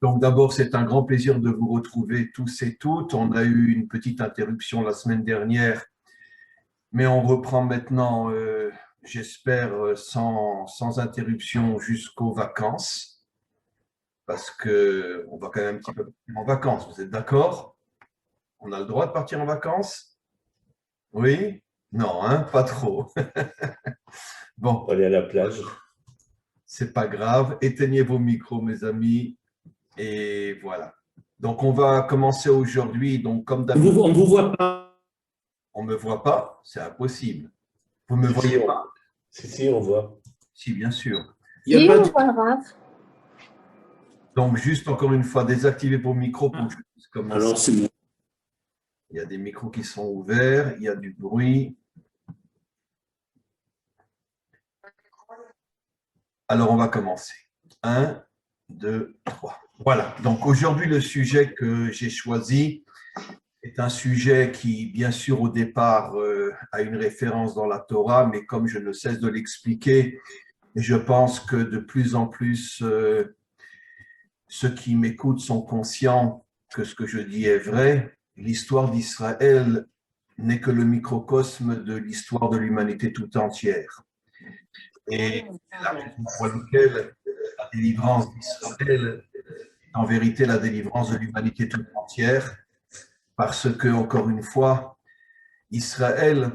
Donc d'abord, c'est un grand plaisir de vous retrouver tous et toutes. On a eu une petite interruption la semaine dernière, mais on reprend maintenant, j'espère, sans interruption jusqu'aux vacances, parce qu'on va quand même un petit peu partir en vacances. Vous êtes d'accord? On a le droit de partir en vacances? Oui? Non, hein? Pas trop. Bon, Aller à la plage. c'est pas grave. Éteignez vos micros, mes amis. Et voilà. Donc, on va commencer aujourd'hui. Donc, comme d'habitude, On vous voit pas. on ne me voit pas, c'est impossible. Vous ne me Si, voyez si, pas? on voit. Si, bien sûr. Il n'y a Oui, pas on de... voit Raph. Donc, juste encore une fois, désactivez vos micros pour que je puisse commencer. Alors, c'est bon. Il y a des micros qui sont ouverts, il y a du bruit. Alors, on va commencer. 1, 2, 3. Voilà. Donc, aujourd'hui, le sujet que j'ai choisi est un sujet qui, bien sûr, au départ, a une référence dans la Torah, mais comme je ne cesse de l'expliquer, je pense que de plus en plus, ceux qui m'écoutent sont conscients que ce que je dis est vrai. L'histoire d'Israël n'est que le microcosme de l'histoire de l'humanité tout entière. Et c'est la raison pour laquelle la délivrance d'Israël est en vérité la délivrance de l'humanité tout entière, parce que, encore une fois, Israël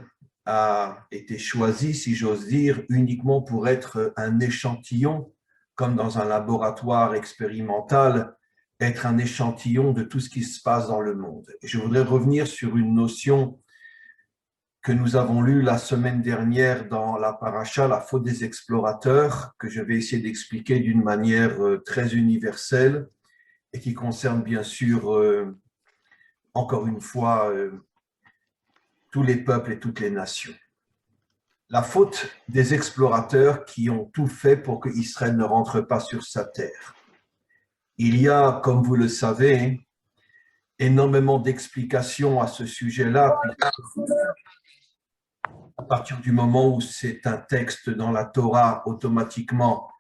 a été choisi, si j'ose dire, uniquement pour être un échantillon, comme dans un laboratoire expérimental, être un échantillon de tout ce qui se passe dans le monde. Et je voudrais revenir sur une notion que nous avons lue la semaine dernière dans la paracha, la faute des explorateurs, que je vais essayer d'expliquer d'une manière très universelle et qui concerne bien sûr, encore une fois, tous les peuples et toutes les nations. La faute des explorateurs qui ont tout fait pour que Israël ne rentre pas sur sa terre. Il y a, comme vous le savez, énormément d'explications à ce sujet-là, à partir du moment où c'est un texte dans la Torah, automatiquement,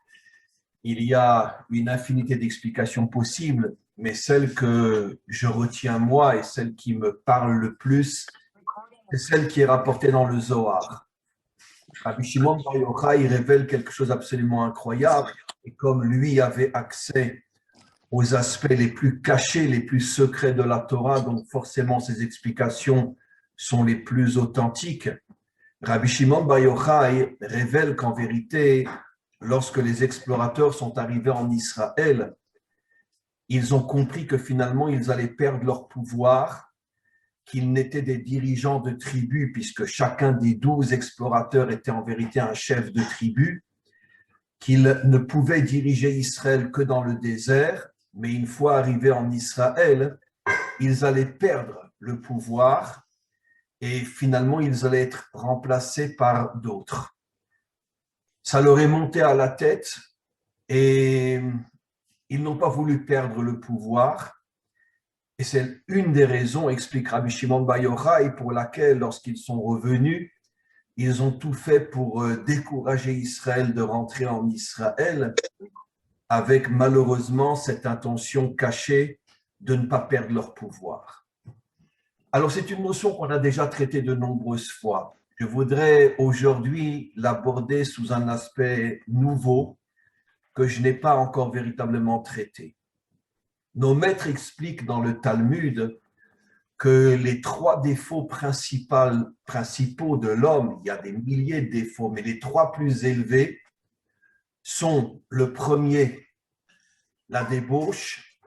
il y a une infinité d'explications possibles, mais celle que je retiens moi et celle qui me parle le plus, c'est celle qui est rapportée dans le Zohar. Rabbi Shimon Bar Yochai révèle quelque chose d'absolument incroyable, et comme lui avait accès aux aspects les plus cachés, les plus secrets de la Torah, donc forcément ses explications sont les plus authentiques. Rabbi Shimon Bar Yochai révèle qu'en vérité, lorsque les explorateurs sont arrivés en Israël, ils ont compris que finalement ils allaient perdre leur pouvoir, qu'ils n'étaient des dirigeants de tribus, puisque chacun des 12 explorateurs était en vérité un chef de tribu, qu'ils ne pouvaient diriger Israël que dans le désert, mais une fois arrivés en Israël, ils allaient perdre le pouvoir et finalement ils allaient être remplacés par d'autres. Ça leur est monté à la tête et ils n'ont pas voulu perdre le pouvoir. Et c'est une des raisons, explique Rabbi Shimon Bar Yochai, pour laquelle, lorsqu'ils sont revenus, ils ont tout fait pour décourager Israël de rentrer en Israël, avec malheureusement cette intention cachée de ne pas perdre leur pouvoir. Alors, c'est une notion qu'on a déjà traitée de nombreuses fois. Je voudrais aujourd'hui l'aborder sous un aspect nouveau que je n'ai pas encore véritablement traité. Nos maîtres expliquent dans le Talmud que les 3 défauts principaux de l'homme, il y a des milliers de défauts, mais les 3 plus élevés sont le premier, la débauche,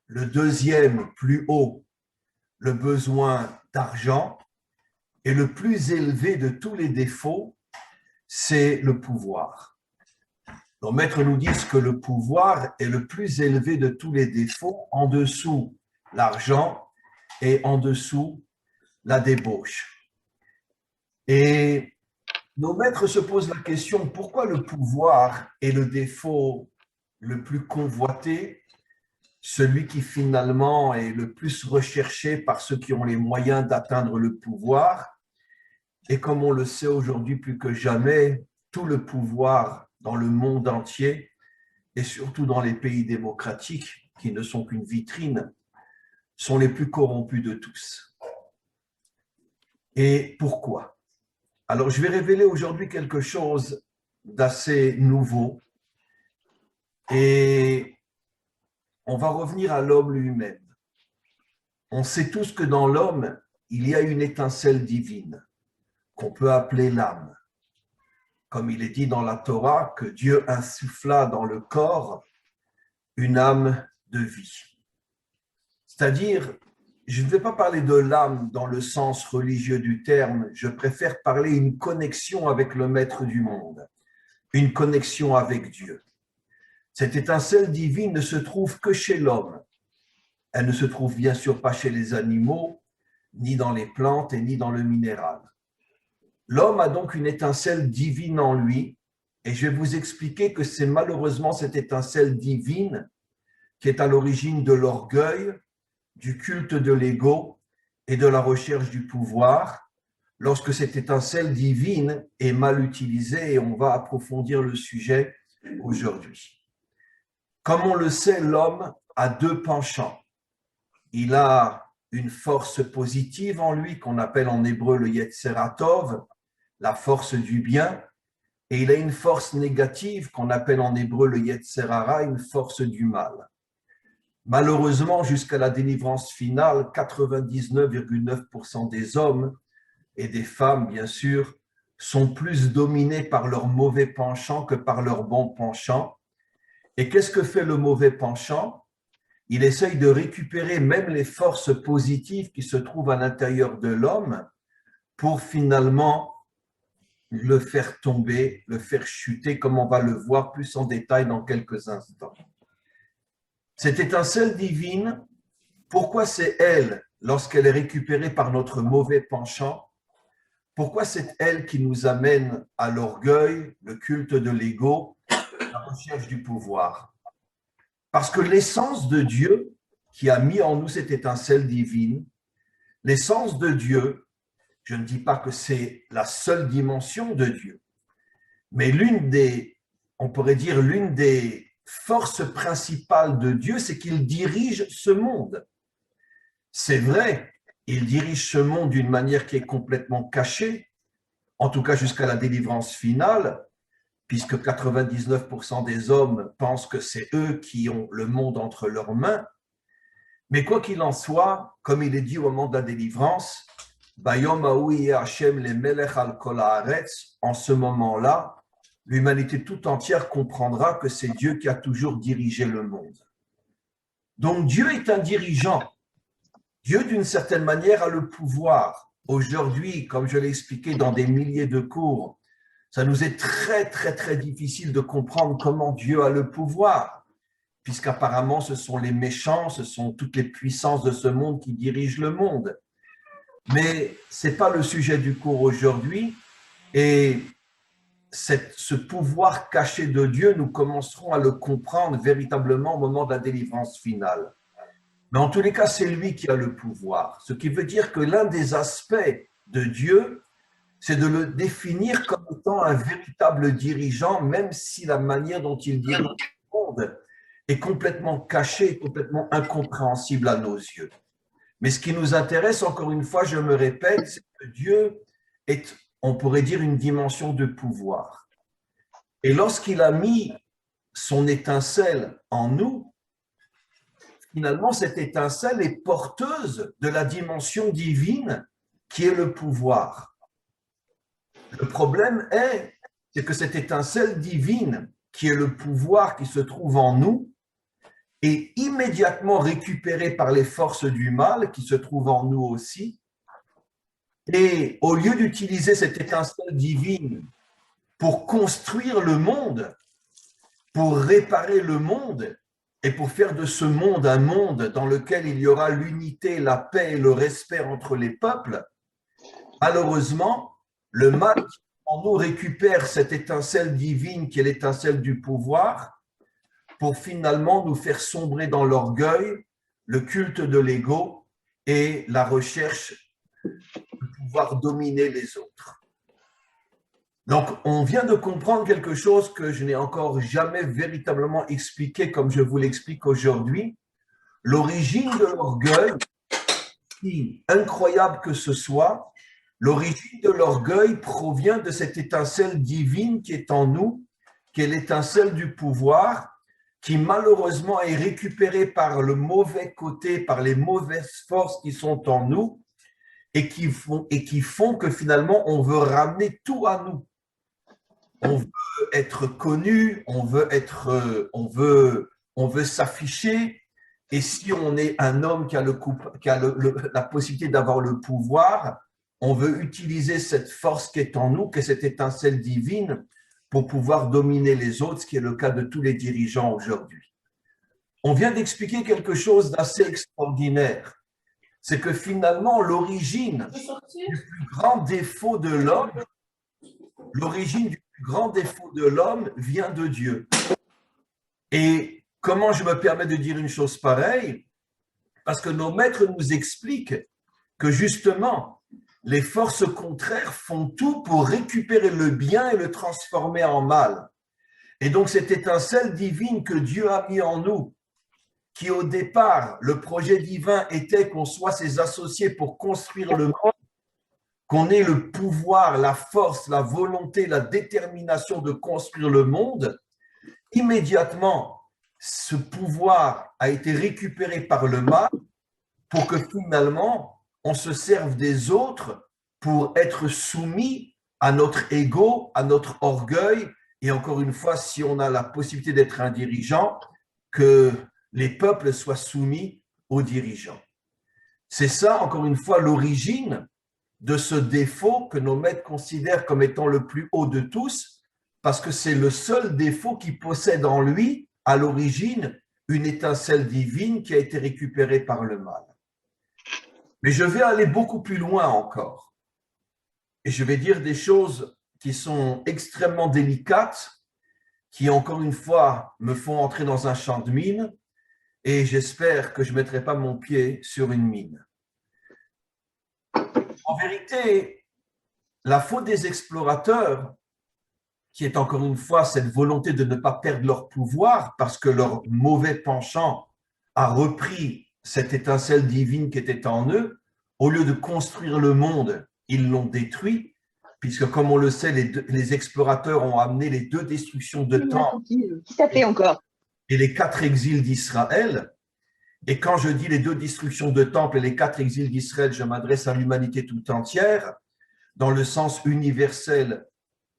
le deuxième, plus haut, le besoin d'argent, et le plus élevé de tous les défauts, c'est le pouvoir. Nos maîtres nous disent que le pouvoir est le plus élevé de tous les défauts, en dessous l'argent et en dessous la débauche. Et nos maîtres se posent la question, pourquoi le pouvoir est le défaut le plus convoité, celui qui finalement est le plus recherché par ceux qui ont les moyens d'atteindre le pouvoir? Et comme on le sait aujourd'hui plus que jamais, tout le pouvoir dans le monde entier et surtout dans les pays démocratiques, qui ne sont qu'une vitrine, sont les plus corrompus de tous. Et pourquoi? Alors, je vais révéler aujourd'hui quelque chose d'assez nouveau et on va revenir à l'homme lui-même. On sait tous que dans l'homme, il y a une étincelle divine qu'on peut appeler l'âme. Comme il est dit dans la Torah, que Dieu insuffla dans le corps une âme de vie. C'est-à-dire, je ne vais pas parler de l'âme dans le sens religieux du terme, je préfère parler une connexion avec le maître du monde, une connexion avec Dieu. Cette étincelle divine ne se trouve que chez l'homme. Elle ne se trouve bien sûr pas chez les animaux, ni dans les plantes et ni dans le minéral. L'homme a donc une étincelle divine en lui, et je vais vous expliquer que c'est malheureusement cette étincelle divine qui est à l'origine de l'orgueil, du culte de l'ego et de la recherche du pouvoir, lorsque cette étincelle divine est mal utilisée, et on va approfondir le sujet aujourd'hui. Comme on le sait, l'homme a deux penchants. Il a une force positive en lui, qu'on appelle en hébreu le Yetzer Tov, la force du bien, et il a une force négative qu'on appelle en hébreu le Yetzer Hara, une force du mal. Malheureusement, jusqu'à la délivrance finale, 99,9% des hommes et des femmes, bien sûr, sont plus dominés par leur mauvais penchant que par leur bon penchant. Et qu'est-ce que fait le mauvais penchant? Il essaye de récupérer même les forces positives qui se trouvent à l'intérieur de l'homme pour finalement le faire tomber, le faire chuter, comme on va le voir plus en détail dans quelques instants. Cette étincelle divine, pourquoi c'est elle, lorsqu'elle est récupérée par notre mauvais penchant, pourquoi c'est elle qui nous amène à l'orgueil, le culte de l'ego, la recherche du pouvoir? Parce que l'essence de Dieu, qui a mis en nous cette étincelle divine, l'essence de Dieu, je ne dis pas que c'est la seule dimension de Dieu, mais on pourrait dire l'une des forces principales de Dieu, c'est qu'il dirige ce monde. C'est vrai, il dirige ce monde d'une manière qui est complètement cachée, en tout cas jusqu'à la délivrance finale, puisque 99% des hommes pensent que c'est eux qui ont le monde entre leurs mains. Mais quoi qu'il en soit, comme il est dit au moment de la délivrance, en ce moment-là, l'humanité tout entière comprendra que c'est Dieu qui a toujours dirigé le monde. Donc Dieu est un dirigeant. Dieu, d'une certaine manière, a le pouvoir. Aujourd'hui, comme je l'ai expliqué dans des milliers de cours, ça nous est très, très, très difficile de comprendre comment Dieu a le pouvoir, puisqu'apparemment, ce sont les méchants, ce sont toutes les puissances de ce monde qui dirigent le monde. Mais ce n'est pas le sujet du cours aujourd'hui. Et ce pouvoir caché de Dieu, nous commencerons à le comprendre véritablement au moment de la délivrance finale. Mais en tous les cas, c'est lui qui a le pouvoir. Ce qui veut dire que l'un des aspects de Dieu, c'est de le définir comme étant un véritable dirigeant, même si la manière dont il dirige le monde est complètement cachée, complètement incompréhensible à nos yeux. Mais ce qui nous intéresse, encore une fois, je me répète, c'est que Dieu est, on pourrait dire, une dimension de pouvoir. Et lorsqu'il a mis son étincelle en nous, finalement, cette étincelle est porteuse de la dimension divine qui est le pouvoir. Le problème c'est que cette étincelle divine qui est le pouvoir qui se trouve en nous est immédiatement récupérée par les forces du mal qui se trouvent en nous aussi. Et au lieu d'utiliser cette étincelle divine pour construire le monde, pour réparer le monde et pour faire de ce monde un monde dans lequel il y aura l'unité, la paix et le respect entre les peuples, malheureusement, le mal en nous récupère cette étincelle divine qui est l'étincelle du pouvoir pour finalement nous faire sombrer dans l'orgueil, le culte de l'ego et la recherche de pouvoir dominer les autres. Donc, on vient de comprendre quelque chose que je n'ai encore jamais véritablement expliqué comme je vous l'explique aujourd'hui. L'origine de l'orgueil, si incroyable que ce soit, l'origine de l'orgueil provient de cette étincelle divine qui est en nous, qui est l'étincelle du pouvoir, qui malheureusement est récupérée par le mauvais côté, par les mauvaises forces qui sont en nous et qui font que finalement on veut ramener tout à nous. On veut être connu, on veut s'afficher. Et si on est un homme qui a la possibilité d'avoir le pouvoir, on veut utiliser cette force qui est en nous, qui est cette étincelle divine, pour pouvoir dominer les autres, ce qui est le cas de tous les dirigeants aujourd'hui. On vient d'expliquer quelque chose d'assez extraordinaire. C'est que finalement, l'origine du plus grand défaut de l'homme, vient de Dieu. Et comment je me permets de dire une chose pareille? Parce que nos maîtres nous expliquent que justement, les forces contraires font tout pour récupérer le bien et le transformer en mal. Et donc, cette étincelle divine que Dieu a mis en nous, qui au départ, le projet divin était qu'on soit ses associés pour construire le monde, qu'on ait le pouvoir, la force, la volonté, la détermination de construire le monde, immédiatement, ce pouvoir a été récupéré par le mal pour que finalement, on se serve des autres pour être soumis à notre ego, à notre orgueil. Et encore une fois, si on a la possibilité d'être un dirigeant, que les peuples soient soumis aux dirigeants. C'est ça, encore une fois, l'origine de ce défaut que nos maîtres considèrent comme étant le plus haut de tous, parce que c'est le seul défaut qui possède en lui, à l'origine, une étincelle divine qui a été récupérée par le mal. Mais je vais aller beaucoup plus loin encore. Et je vais dire des choses qui sont extrêmement délicates, qui, encore une fois, me font entrer dans un champ de mine, et j'espère que je ne mettrai pas mon pied sur une mine. En vérité, la faute des explorateurs, qui est encore une fois cette volonté de ne pas perdre leur pouvoir parce que leur mauvais penchant a repris cette étincelle divine qui était en eux, au lieu de construire le monde, ils l'ont détruit, puisque comme on le sait, les explorateurs ont amené les 2 destructions de temples et les 4 exils d'Israël. Et quand je dis les 2 destructions de temples et les 4 exils d'Israël, je m'adresse à l'humanité tout entière, dans le sens universel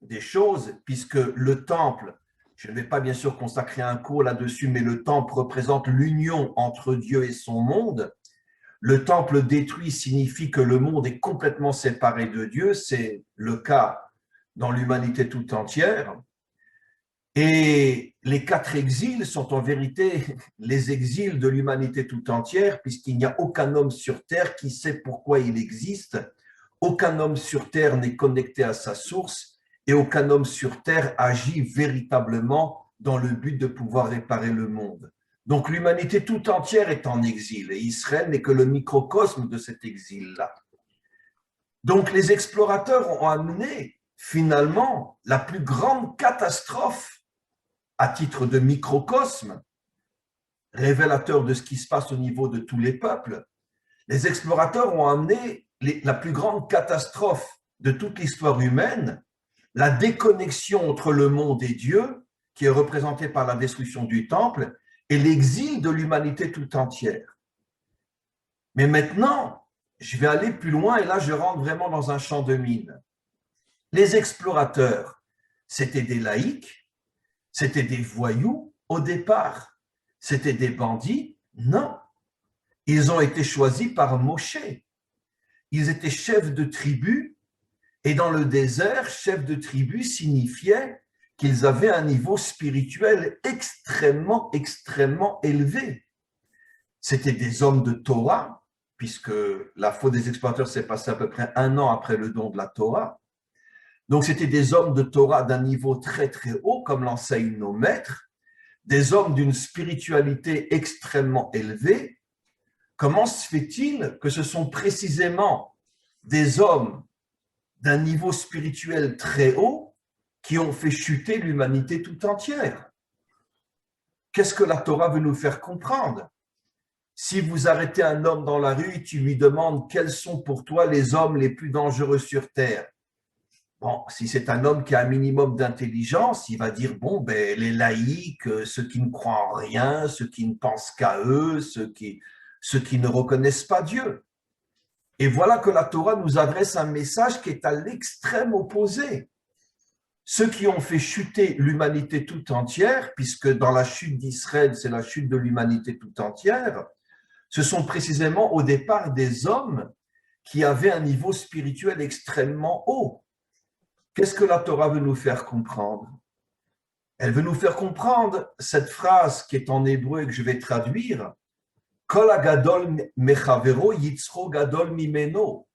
des choses, puisque le temple, je ne vais pas bien sûr consacrer un cours là-dessus, mais le temple représente l'union entre Dieu et son monde. Le temple détruit signifie que le monde est complètement séparé de Dieu, c'est le cas dans l'humanité tout entière. Et les 4 exils sont en vérité les exils de l'humanité tout entière, puisqu'il n'y a aucun homme sur terre qui sait pourquoi il existe, aucun homme sur terre n'est connecté à sa source, et aucun homme sur terre agit véritablement dans le but de pouvoir réparer le monde. Donc l'humanité tout entière est en exil, et Israël n'est que le microcosme de cet exil-là. Donc les explorateurs ont amené finalement la plus grande catastrophe à titre de microcosme, révélateur de ce qui se passe au niveau de tous les peuples. Les explorateurs ont amené la plus grande catastrophe de toute l'histoire humaine, la déconnexion entre le monde et Dieu, qui est représentée par la destruction du temple, et l'exil de l'humanité tout entière. Mais maintenant, je vais aller plus loin, et là je rentre vraiment dans un champ de mine. Les explorateurs, c'était des laïcs, c'était des voyous au départ, c'était des bandits? Non. Ils ont été choisis par Moshe. Ils étaient chefs de tribu, et dans le désert, chef de tribu signifiait qu'ils avaient un niveau spirituel extrêmement, extrêmement élevé. C'était des hommes de Torah, puisque la faute des explorateurs s'est passée à peu près 1 an après le don de la Torah. Donc, c'était des hommes de Torah d'un niveau très, très haut, comme l'enseignent nos maîtres, des hommes d'une spiritualité extrêmement élevée. Comment se fait-il que ce sont précisément des hommes d'un niveau spirituel très haut qui ont fait chuter l'humanité tout entière. Qu'est-ce que la Torah veut nous faire comprendre? Si vous arrêtez un homme dans la rue et tu lui demandes quels sont pour toi les hommes les plus dangereux sur Terre, bon, si c'est un homme qui a un minimum d'intelligence, il va dire, bon, ben, les laïcs, ceux qui ne croient en rien, ceux qui ne pensent qu'à eux, ceux qui ne reconnaissent pas Dieu. Et voilà que la Torah nous adresse un message qui est à l'extrême opposé. Ceux qui ont fait chuter l'humanité tout entière, puisque dans la chute d'Israël, c'est la chute de l'humanité tout entière, ce sont précisément au départ des hommes qui avaient un niveau spirituel extrêmement haut. Qu'est-ce que la Torah veut nous faire comprendre? Elle veut nous faire comprendre cette phrase qui est en hébreu et que je vais traduire. Kol hagadol mechavero yitzro gadol mimeno.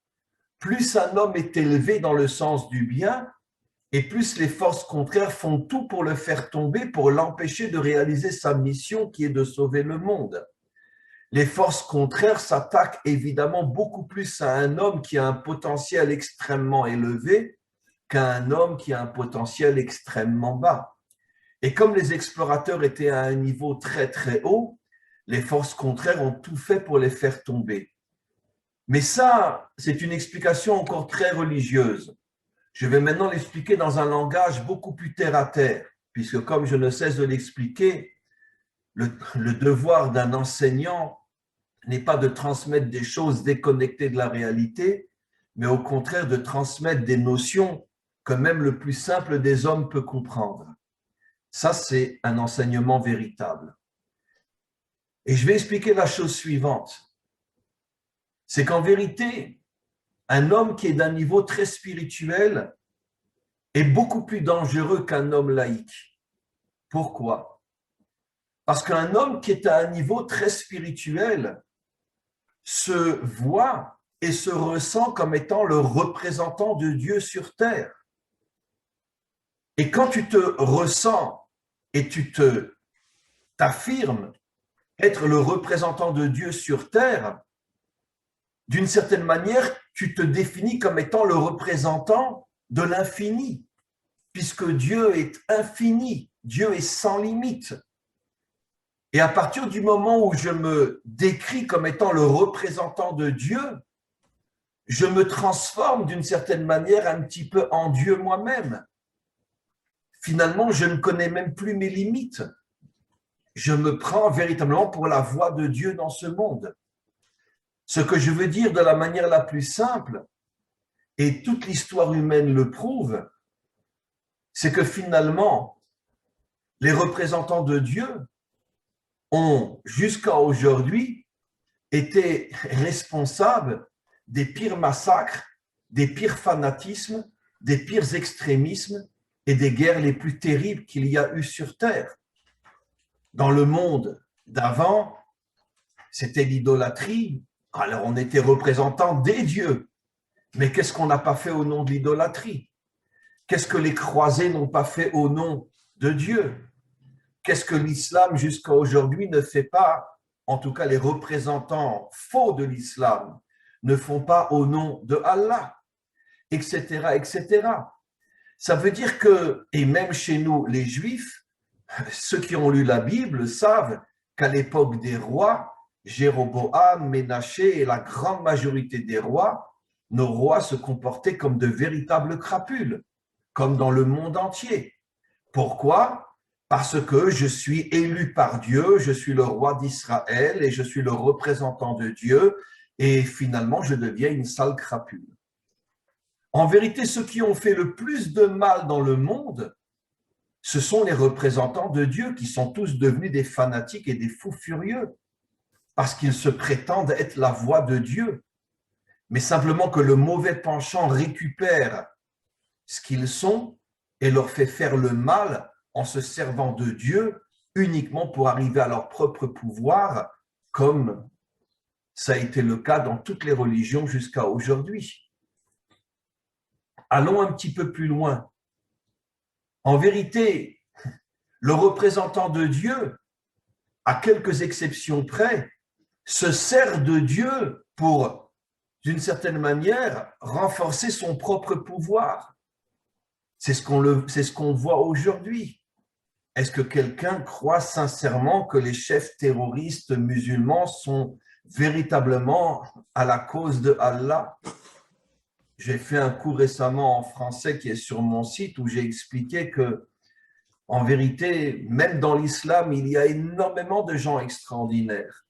Plus un homme est élevé dans le sens du bien, et plus les forces contraires font tout pour le faire tomber, pour l'empêcher de réaliser sa mission qui est de sauver le monde. Les forces contraires s'attaquent évidemment beaucoup plus à un homme qui a un potentiel extrêmement élevé qu'à un homme qui a un potentiel extrêmement bas. Et comme les explorateurs étaient à un niveau très très haut, les forces contraires ont tout fait pour les faire tomber. Mais ça, c'est une explication encore très religieuse. Je vais maintenant l'expliquer dans un langage beaucoup plus terre à terre, puisque comme je ne cesse de l'expliquer, le devoir d'un enseignant n'est pas de transmettre des choses déconnectées de la réalité, mais au contraire de transmettre des notions que même le plus simple des hommes peut comprendre. Ça, c'est un enseignement véritable. Et je vais expliquer la chose suivante. C'est qu'en vérité, un homme qui est d'un niveau très spirituel est beaucoup plus dangereux qu'un homme laïque. Pourquoi? Parce qu'un homme qui est à un niveau très spirituel se voit et se ressent comme étant le représentant de Dieu sur terre. Et quand tu te ressens et tu t'affirmes être le représentant de Dieu sur terre, d'une certaine manière, tu te définis comme étant le représentant de l'infini, puisque Dieu est infini, Dieu est sans limite. Et à partir du moment où je me décris comme étant le représentant de Dieu, je me transforme d'une certaine manière un petit peu en Dieu moi-même. Finalement, je ne connais même plus mes limites. Je me prends véritablement pour la voix de Dieu dans ce monde. Ce que je veux dire de la manière la plus simple, et toute l'histoire humaine le prouve, c'est que finalement, les représentants de Dieu ont, jusqu'à aujourd'hui, été responsables des pires massacres, des pires fanatismes, des pires extrémismes et des guerres les plus terribles qu'il y a eu sur Terre. Dans le monde d'avant, c'était l'idolâtrie. Alors, on était représentant des dieux. Mais qu'est-ce qu'on n'a pas fait au nom de l'idolâtrie? Qu'est-ce que les croisés n'ont pas fait au nom de Dieu? Qu'est-ce que l'islam jusqu'à aujourd'hui ne fait pas, en tout cas les représentants faux de l'islam, ne font pas au nom de Allah, etc., etc. Ça veut dire que, et même chez nous, les Juifs, ceux qui ont lu la Bible savent qu'à l'époque des rois, Jéroboam, Ménaché et la grande majorité des rois, nos rois se comportaient comme de véritables crapules, comme dans le monde entier. Pourquoi? Parce que je suis élu par Dieu, je suis le roi d'Israël et je suis le représentant de Dieu et finalement je deviens une sale crapule. En vérité, ceux qui ont fait le plus de mal dans le monde, ce sont les représentants de Dieu qui sont tous devenus des fanatiques et des fous furieux parce qu'ils se prétendent être la voix de Dieu. Mais simplement que le mauvais penchant récupère ce qu'ils sont et leur fait faire le mal en se servant de Dieu uniquement pour arriver à leur propre pouvoir, comme ça a été le cas dans toutes les religions jusqu'à aujourd'hui. Allons un petit peu plus loin. En vérité, le représentant de Dieu, à quelques exceptions près, se sert de Dieu pour, d'une certaine manière, renforcer son propre pouvoir. C'est ce qu'on voit aujourd'hui. Est-ce que quelqu'un croit sincèrement que les chefs terroristes musulmans sont véritablement à la cause de Allah? J'ai fait un cours récemment en français qui est sur mon site où j'ai expliqué que, en vérité, même dans l'islam, il y a énormément de gens extraordinaires.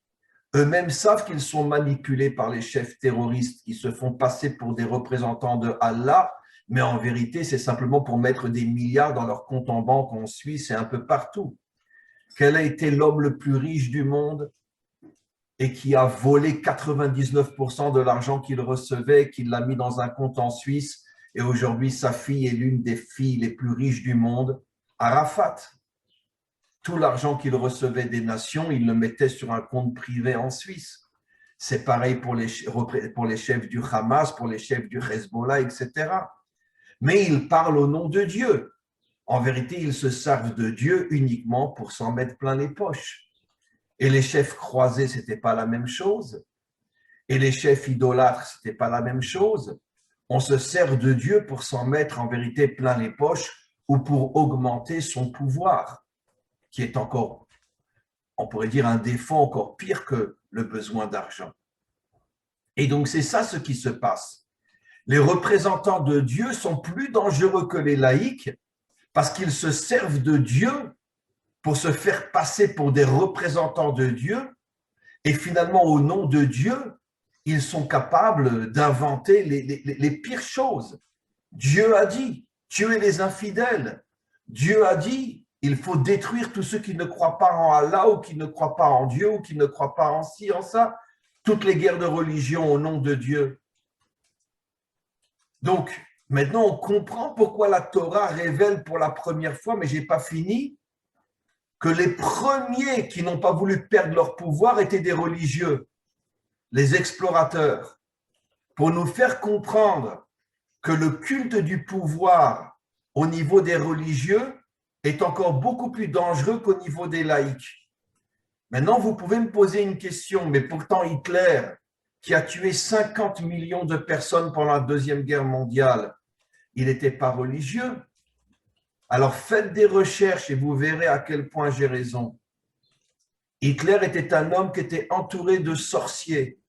Eux-mêmes savent qu'ils sont manipulés par les chefs terroristes qui se font passer pour des représentants de Allah, mais en vérité, c'est simplement pour mettre des milliards dans leur compte en banque en Suisse et un peu partout. Quel a été l'homme le plus riche du monde et qui a volé 99% de l'argent qu'il recevait, qu'il l'a mis dans un compte en Suisse, et aujourd'hui, sa fille est l'une des filles les plus riches du monde, Arafat. Tout l'argent qu'il recevait des nations, il le mettait sur un compte privé en Suisse. C'est pareil pour les chefs du Hamas, pour les chefs du Hezbollah, etc. Mais ils parlent au nom de Dieu. En vérité, ils se servent de Dieu uniquement pour s'en mettre plein les poches. Et les chefs croisés, ce n'était pas la même chose. Et les chefs idolâtres, ce n'était pas la même chose. On se sert de Dieu pour s'en mettre en vérité plein les poches ou pour augmenter son pouvoir, qui est encore, on pourrait dire, un défaut encore pire que le besoin d'argent. Et donc, c'est ça ce qui se passe. Les représentants de Dieu sont plus dangereux que les laïcs parce qu'ils se servent de Dieu pour se faire passer pour des représentants de Dieu et finalement, au nom de Dieu, ils sont capables d'inventer les pires choses. Dieu a dit, tuez les infidèles. Dieu a dit, il faut détruire tous ceux qui ne croient pas en Allah ou qui ne croient pas en Dieu ou qui ne croient pas en ci, en ça. Toutes les guerres de religion au nom de Dieu. Donc, maintenant, on comprend pourquoi la Torah révèle pour la première fois, mais je n'ai pas fini, que les premiers qui n'ont pas voulu perdre leur pouvoir étaient des religieux, les explorateurs, pour nous faire comprendre que le culte du pouvoir au niveau des religieux est encore beaucoup plus dangereux qu'au niveau des laïcs. Maintenant, vous pouvez me poser une question, mais pourtant Hitler, qui a tué 50 millions de personnes pendant la Deuxième Guerre mondiale, il n'était pas religieux. Alors faites des recherches et vous verrez à quel point j'ai raison. Hitler était un homme qui était entouré de sorciers,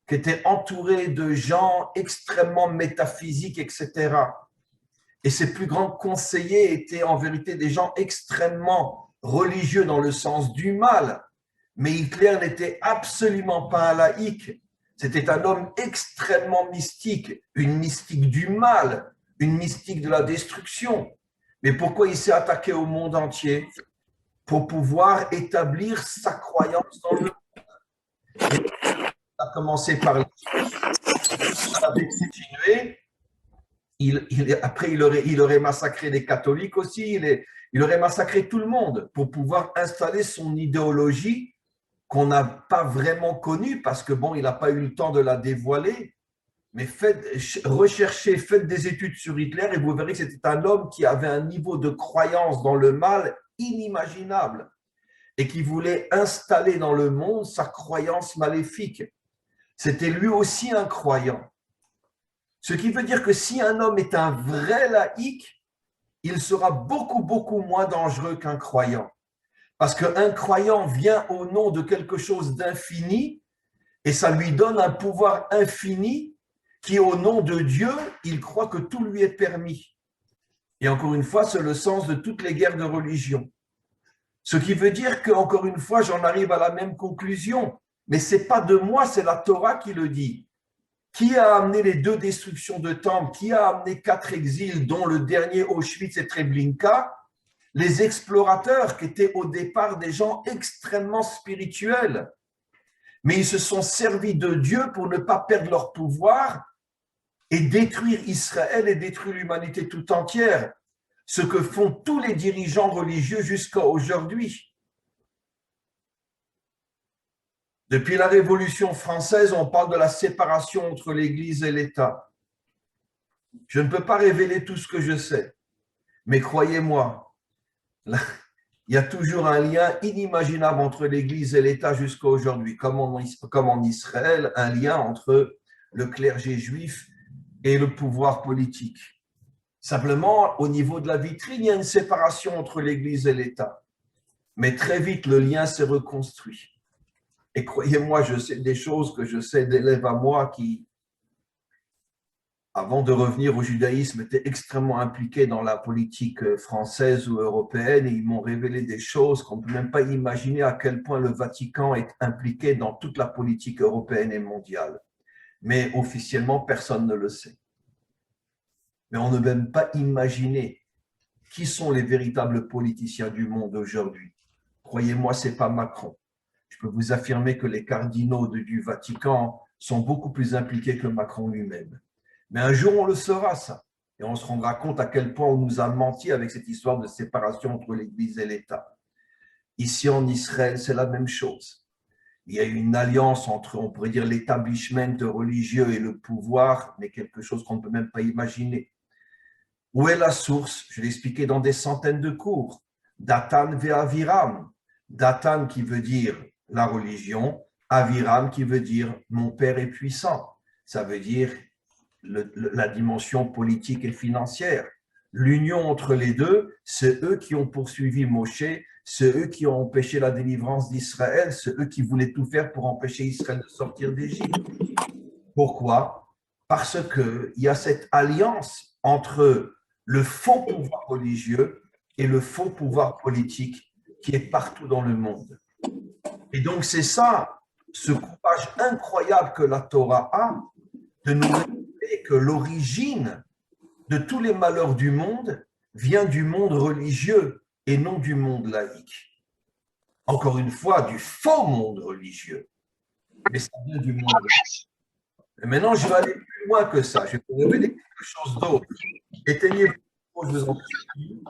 qui était entouré de gens extrêmement métaphysiques, etc. Et ses plus grands conseillers étaient en vérité des gens extrêmement religieux dans le sens du mal. Mais Hitler n'était absolument pas un laïc. C'était un homme extrêmement mystique, une mystique du mal, une mystique de la destruction. Mais pourquoi il s'est attaqué au monde entier? Pour pouvoir établir sa croyance dans le monde. Il a commencé par les Juifs, avec continué. Après, il aurait massacré les catholiques aussi, il aurait massacré tout le monde pour pouvoir installer son idéologie qu'on n'a pas vraiment connue parce que, bon, il n'a pas eu le temps de la dévoiler. Mais recherchez, faites des études sur Hitler et vous verrez que c'était un homme qui avait un niveau de croyance dans le mal inimaginable et qui voulait installer dans le monde sa croyance maléfique. C'était lui aussi un croyant. Ce qui veut dire que si un homme est un vrai laïc, il sera beaucoup, beaucoup moins dangereux qu'un croyant. Parce qu'un croyant vient au nom de quelque chose d'infini et ça lui donne un pouvoir infini qui, au nom de Dieu, il croit que tout lui est permis. Et encore une fois, c'est le sens de toutes les guerres de religion. Ce qui veut dire qu'encore une fois, j'en arrive à la même conclusion. Mais ce n'est pas de moi, c'est la Torah qui le dit. Qui a amené les 2 destructions de temples? Qui a amené 4 exils, dont le dernier Auschwitz et Treblinka? Les explorateurs qui étaient au départ des gens extrêmement spirituels. Mais ils se sont servis de Dieu pour ne pas perdre leur pouvoir et détruire Israël et détruire l'humanité tout entière. Ce que font tous les dirigeants religieux jusqu'à aujourd'hui. Depuis la Révolution française, on parle de la séparation entre l'Église et l'État. Je ne peux pas révéler tout ce que je sais, mais croyez-moi, il y a toujours un lien inimaginable entre l'Église et l'État jusqu'à aujourd'hui, comme en Israël, un lien entre le clergé juif et le pouvoir politique. Simplement, au niveau de la vitrine, il y a une séparation entre l'Église et l'État. Mais très vite, le lien s'est reconstruit. Et croyez-moi, je sais des choses que je sais d'élèves à moi qui, avant de revenir au judaïsme, étaient extrêmement impliqués dans la politique française ou européenne et ils m'ont révélé des choses qu'on ne peut même pas imaginer à quel point le Vatican est impliqué dans toute la politique européenne et mondiale. Mais officiellement, personne ne le sait. Mais on ne peut même pas imaginer qui sont les véritables politiciens du monde aujourd'hui. Croyez-moi, ce n'est pas Macron. Je peux vous affirmer que les cardinaux du Vatican sont beaucoup plus impliqués que Macron lui-même. Mais un jour, on le saura, ça. Et on se rendra compte à quel point on nous a menti avec cette histoire de séparation entre l'Église et l'État. Ici, en Israël, c'est la même chose. Il y a une alliance entre, on pourrait dire, l'établissement religieux et le pouvoir, mais quelque chose qu'on ne peut même pas imaginer. Où est la source? Je l'ai expliqué dans des centaines de cours. Datan ve Aviram. Datan qui veut dire la religion, Aviram qui veut dire mon père est puissant. Ça veut dire la dimension politique et financière. L'union entre les deux, c'est eux qui ont poursuivi Moshe, c'est eux qui ont empêché la délivrance d'Israël, c'est eux qui voulaient tout faire pour empêcher Israël de sortir d'Égypte. Pourquoi? Parce qu'il y a cette alliance entre le faux pouvoir religieux et le faux pouvoir politique qui est partout dans le monde. Et donc, c'est ça, ce courage incroyable que la Torah a de nous révéler que l'origine de tous les malheurs du monde vient du monde religieux et non du monde laïque. Encore une fois, du faux monde religieux. Mais ça vient du monde laïque. Et maintenant, je vais aller plus loin que ça. Je vais vous révéler quelque chose d'autre. Éteignez-vous, je vous en prie.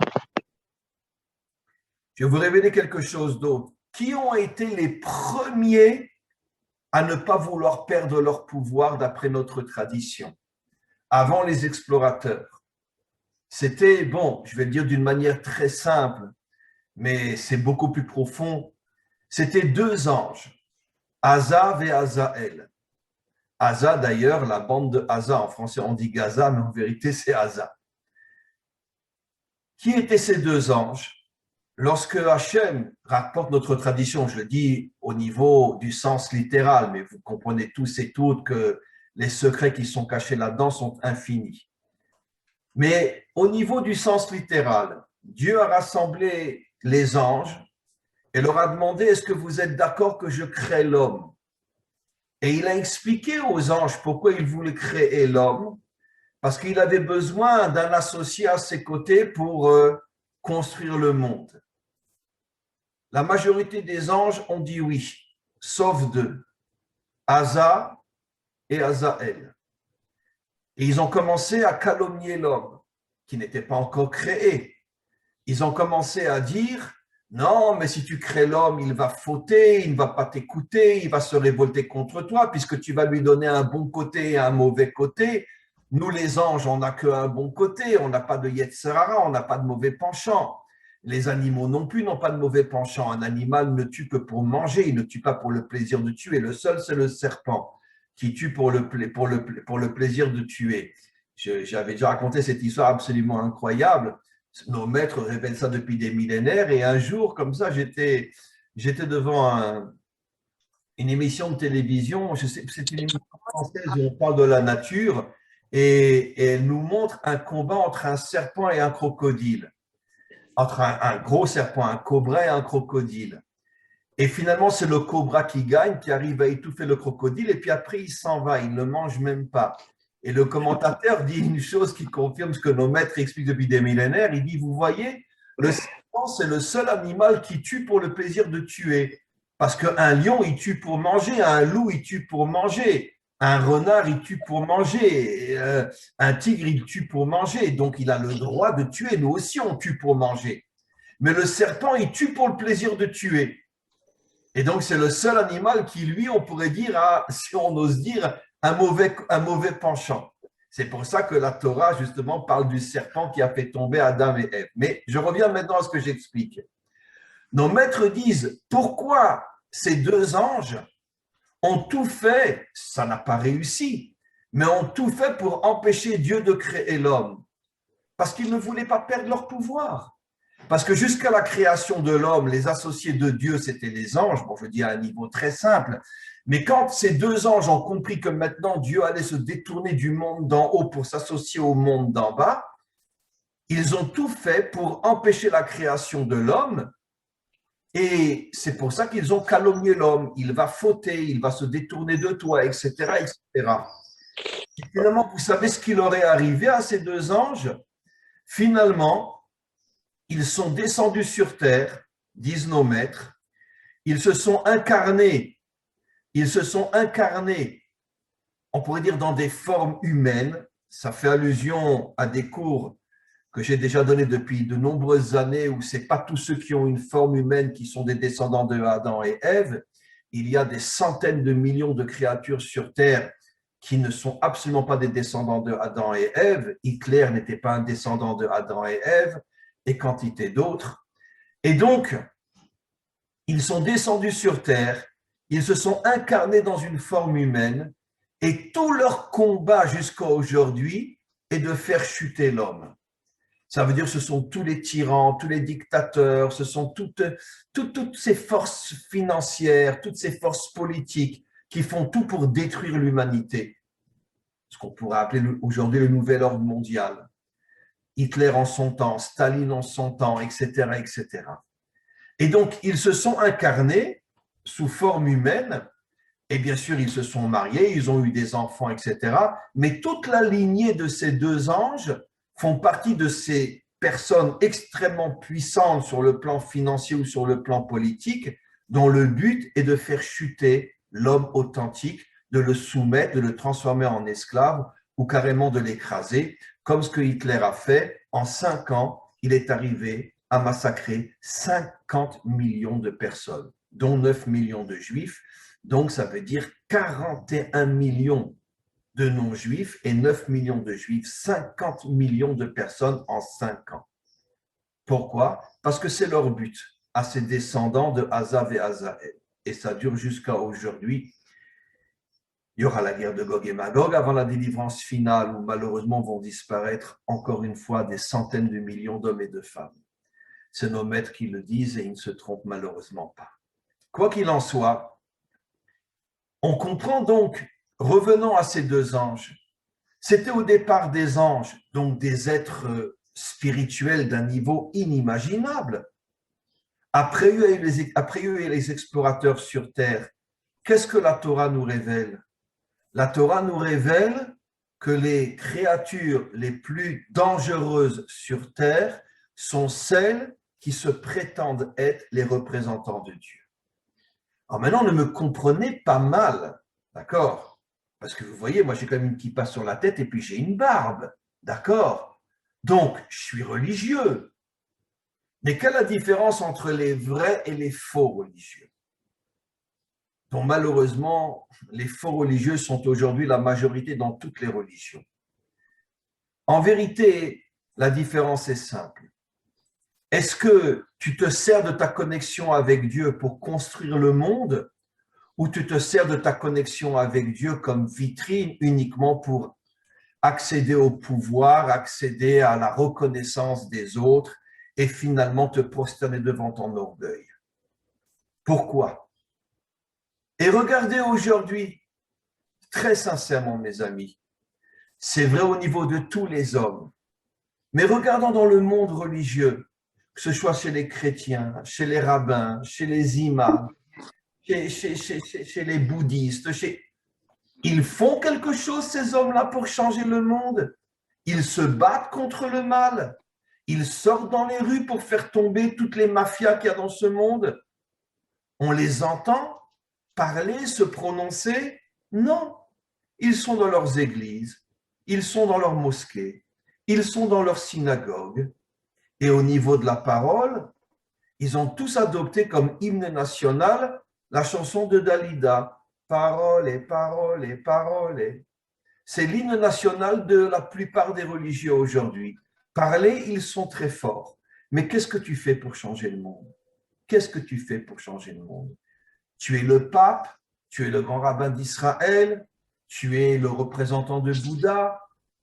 Je vais vous révéler quelque chose d'autre. Qui ont été les premiers à ne pas vouloir perdre leur pouvoir d'après notre tradition, avant les explorateurs? C'était, bon, je vais le dire d'une manière très simple, mais c'est beaucoup plus profond. C'était deux anges, Asa et Azaël. Asa, d'ailleurs, la bande de Asa, en français on dit Gaza, mais en vérité c'est Asa. Qui étaient ces deux anges? Lorsque Hachem rapporte notre tradition, je le dis au niveau du sens littéral, mais vous comprenez tous et toutes que les secrets qui sont cachés là-dedans sont infinis. Mais au niveau du sens littéral, Dieu a rassemblé les anges et leur a demandé, est-ce que vous êtes d'accord que je crée l'homme? Et il a expliqué aux anges pourquoi il voulait créer l'homme, parce qu'il avait besoin d'un associé à ses côtés pour construire le monde. La majorité des anges ont dit oui, sauf deux, Asa et Azaël. Et ils ont commencé à calomnier l'homme, qui n'était pas encore créé. Ils ont commencé à dire, non, mais si tu crées l'homme, il va fauter, il ne va pas t'écouter, il va se révolter contre toi, puisque tu vas lui donner un bon côté et un mauvais côté. Nous, les anges, on n'a qu'un bon côté, on n'a pas de Yetzer hara, on n'a pas de mauvais penchant. Les animaux non plus n'ont pas de mauvais penchant. Un animal ne tue que pour manger, il ne tue pas pour le plaisir de tuer. Le seul, c'est le serpent qui tue pour le plaisir de tuer. J'avais déjà raconté cette histoire absolument incroyable. Nos maîtres révèlent ça depuis des millénaires. Et un jour, comme ça, j'étais devant une émission de télévision. C'est une émission française où on parle de la nature. Et elle nous montre un combat entre un serpent et un crocodile. Entre un gros serpent, un cobra et un crocodile. Et finalement, c'est le cobra qui gagne, qui arrive à étouffer le crocodile, et puis après, il s'en va, il ne le mange même pas. Et le commentateur dit une chose qui confirme ce que nos maîtres expliquent depuis des millénaires. Il dit, vous voyez, le serpent, c'est le seul animal qui tue pour le plaisir de tuer. Parce qu'un lion, il tue pour manger, un loup, il tue pour manger. Un renard, il tue pour manger. Un tigre, il tue pour manger. Donc, il a le droit de tuer. Nous aussi, on tue pour manger. Mais le serpent, il tue pour le plaisir de tuer. Et donc, c'est le seul animal qui, lui, on pourrait dire, a, si on ose dire, un mauvais penchant. C'est pour ça que la Torah, justement, parle du serpent qui a fait tomber Adam et Ève. Mais je reviens maintenant à ce que j'explique. Nos maîtres disent, pourquoi ces deux anges ont tout fait, ça n'a pas réussi, mais ont tout fait pour empêcher Dieu de créer l'homme. parce qu'ils ne voulaient pas perdre leur pouvoir. Parce que jusqu'à la création de l'homme, les associés de Dieu, c'était les anges. Bon, je dis à un niveau très simple. Mais quand ces deux anges ont compris que maintenant Dieu allait se détourner du monde d'en haut pour s'associer au monde d'en bas, ils ont tout fait pour empêcher la création de l'homme. Et c'est pour ça qu'ils ont calomnié l'homme. Il va fauter, il va se détourner de toi, etc., etc. Et finalement, vous savez ce qui leur est arrivé à ces deux anges? Finalement, ils sont descendus sur terre, disent nos maîtres. Ils se sont incarnés. Ils se sont incarnés, on pourrait dire, dans des formes humaines. Ça fait allusion à des cours que j'ai déjà donnés depuis de nombreuses années, où ce n'est pas tous ceux qui ont une forme humaine qui sont des descendants de Adam et Ève. Il y a des centaines de millions de créatures sur Terre qui ne sont absolument pas des descendants de Adam et Ève. Hitler n'était pas un descendant de Adam et Ève, et quantité d'autres. Et donc, ils sont descendus sur Terre, ils se sont incarnés dans une forme humaine, et tout leur combat jusqu'à aujourd'hui est de faire chuter l'homme. Ça veut dire que ce sont tous les tyrans, tous les dictateurs, ce sont toutes ces forces financières, toutes ces forces politiques qui font tout pour détruire l'humanité. Ce qu'on pourrait appeler aujourd'hui le nouvel ordre mondial. Hitler en son temps, Staline en son temps, etc., etc. Et donc, ils se sont incarnés sous forme humaine, et bien sûr, ils se sont mariés, ils ont eu des enfants, etc. Mais toute la lignée de ces deux anges font partie de ces personnes extrêmement puissantes sur le plan financier ou sur le plan politique, dont le but est de faire chuter l'homme authentique, de le soumettre, de le transformer en esclave ou carrément de l'écraser, comme ce que Hitler a fait. En 5 ans, il est arrivé à massacrer 50 millions de personnes, dont 9 millions de juifs. Donc, ça veut dire 41 millions de non-juifs et 9 millions de juifs, 50 millions de personnes en 5 ans. Pourquoi? Parce que c'est leur but, à ces descendants de Hazav et Hazaël. Et ça dure jusqu'à aujourd'hui. Il y aura la guerre de Gog et Magog avant la délivrance finale, où malheureusement vont disparaître encore une fois des centaines de millions d'hommes et de femmes. C'est nos maîtres qui le disent et ils ne se trompent malheureusement pas. Quoi qu'il en soit, on comprend donc, revenons à ces deux anges, c'était au départ des anges, donc des êtres spirituels d'un niveau inimaginable. Après eux et les explorateurs sur Terre, qu'est-ce que la Torah nous révèle? La Torah nous révèle que les créatures les plus dangereuses sur Terre sont celles qui se prétendent être les représentants de Dieu. Alors maintenant, ne me comprenez pas mal, d'accord? Parce que vous voyez, moi j'ai quand même une kippa sur la tête et puis j'ai une barbe, d'accord? Donc, je suis religieux. Mais quelle est la différence entre les vrais et les faux religieux? Donc malheureusement, les faux religieux sont aujourd'hui la majorité dans toutes les religions. En vérité, la différence est simple. Est-ce que tu te sers de ta connexion avec Dieu pour construire le monde ou tu te sers de ta connexion avec Dieu comme vitrine uniquement pour accéder au pouvoir, accéder à la reconnaissance des autres et finalement te prosterner devant ton orgueil? Pourquoi? Et regardez aujourd'hui, très sincèrement mes amis, c'est vrai au niveau de tous les hommes, mais regardons dans le monde religieux, que ce soit chez les chrétiens, chez les rabbins, chez les imams, chez les bouddhistes, ils font quelque chose, ces hommes-là, pour changer le monde. Ils se battent contre le mal. Ils sortent dans les rues pour faire tomber toutes les mafias qu'il y a dans ce monde. On les entend parler, se prononcer? Non. Ils sont dans leurs églises, ils sont dans leurs mosquées, ils sont dans leurs synagogues. Et au niveau de la parole, ils ont tous adopté comme hymne national la chanson de Dalida. Parole et parole et parole. C'est l'hymne national de la plupart des religieux aujourd'hui. Parler, ils sont très forts. Mais qu'est-ce que tu fais pour changer le monde? Qu'est-ce que tu fais pour changer le monde? Tu es le pape, tu es le grand rabbin d'Israël, tu es le représentant de Bouddha,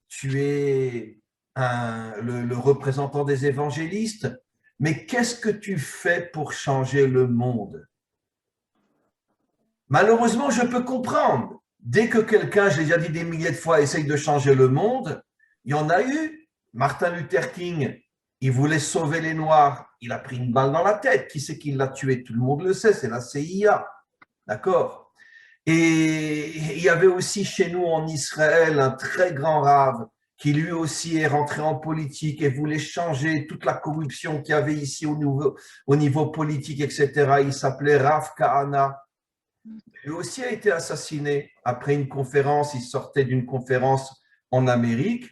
tu es le représentant des évangélistes, mais qu'est-ce que tu fais pour changer le monde? Malheureusement, je peux comprendre. Dès que quelqu'un, je l'ai déjà dit des milliers de fois, essaye de changer le monde, il y en a eu. Martin Luther King, il voulait sauver les Noirs. Il a pris une balle dans la tête. Qui c'est qui l'a tué? Tout le monde le sait, c'est la CIA. D'accord? Et il y avait aussi chez nous en Israël un très grand rave qui lui aussi est rentré en politique et voulait changer toute la corruption qu'il y avait ici au niveau politique, etc. Il s'appelait Rav Kahana. Lui aussi a été assassiné après une conférence. Il sortait d'une conférence en Amérique.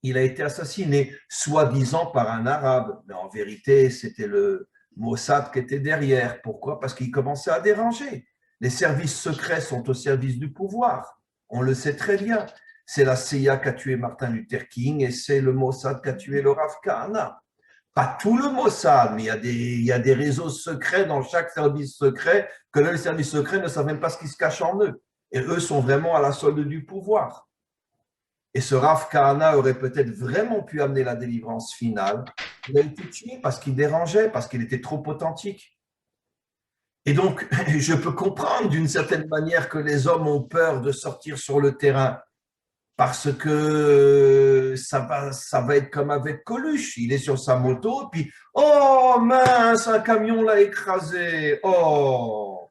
Il a été assassiné, soi-disant par un arabe. Mais en vérité, c'était le Mossad qui était derrière. Pourquoi? Parce qu'il commençait à déranger. Les services secrets sont au service du pouvoir. On le sait très bien. C'est la CIA qui a tué Martin Luther King et c'est le Mossad qui a tué le Rav Kahana. Pas tout le Mossad, mais il y a des réseaux secrets dans chaque service secret que là, les services secrets ne savent même pas ce qui se cache en eux. Et eux sont vraiment à la solde du pouvoir. Et ce Rav Kahana aurait peut-être vraiment pu amener la délivrance finale. Il a été tué parce qu'il dérangeait, parce qu'il était trop authentique. Et donc, je peux comprendre d'une certaine manière que les hommes ont peur de sortir sur le terrain parce que ça va être comme avec Coluche. Il est sur sa moto, puis « Oh mince, un camion l'a écrasé. Oh !»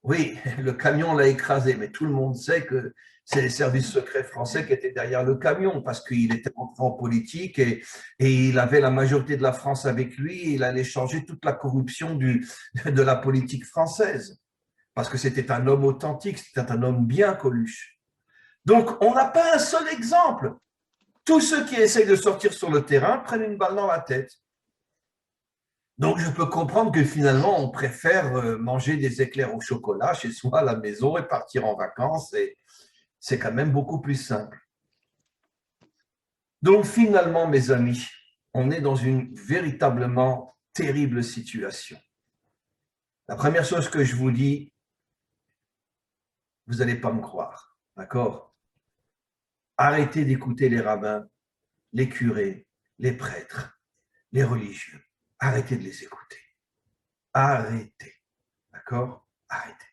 Oui, le camion l'a écrasé, mais tout le monde sait que c'est les services secrets français qui étaient derrière le camion parce qu'il était entré en politique et il avait la majorité de la France avec lui et il allait changer toute la corruption de la politique française parce que c'était un homme authentique, c'était un homme bien, Coluche. Donc, on n'a pas un seul exemple. Tous ceux qui essayent de sortir sur le terrain prennent une balle dans la tête. Donc, je peux comprendre que finalement, on préfère manger des éclairs au chocolat chez soi à la maison et partir en vacances. Et c'est quand même beaucoup plus simple. Donc, finalement, mes amis, on est dans une véritablement terrible situation. La première chose que je vous dis, vous n'allez pas me croire, d'accord? Arrêtez d'écouter les rabbins, les curés, les prêtres, les religieux. Arrêtez de les écouter. Arrêtez. D'accord? Arrêtez.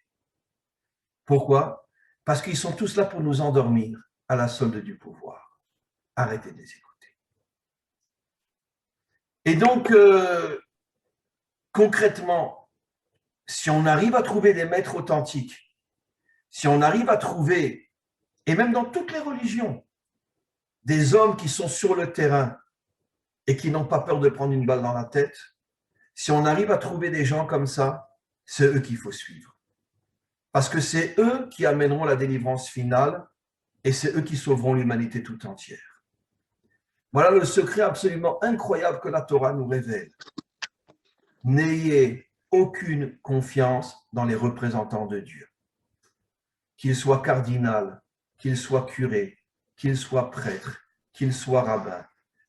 Pourquoi? Parce qu'ils sont tous là pour nous endormir à la solde du pouvoir. Arrêtez de les écouter. Et donc, concrètement, si on arrive à trouver des maîtres authentiques, si on arrive à trouver, et même dans toutes les religions, des hommes qui sont sur le terrain et qui n'ont pas peur de prendre une balle dans la tête, si on arrive à trouver des gens comme ça, c'est eux qu'il faut suivre. Parce que c'est eux qui amèneront la délivrance finale et c'est eux qui sauveront l'humanité tout entière. Voilà le secret absolument incroyable que la Torah nous révèle. N'ayez aucune confiance dans les représentants de Dieu. Qu'ils soient cardinal, qu'ils soient curés, qu'ils soient prêtres, qu'ils soient rabbins.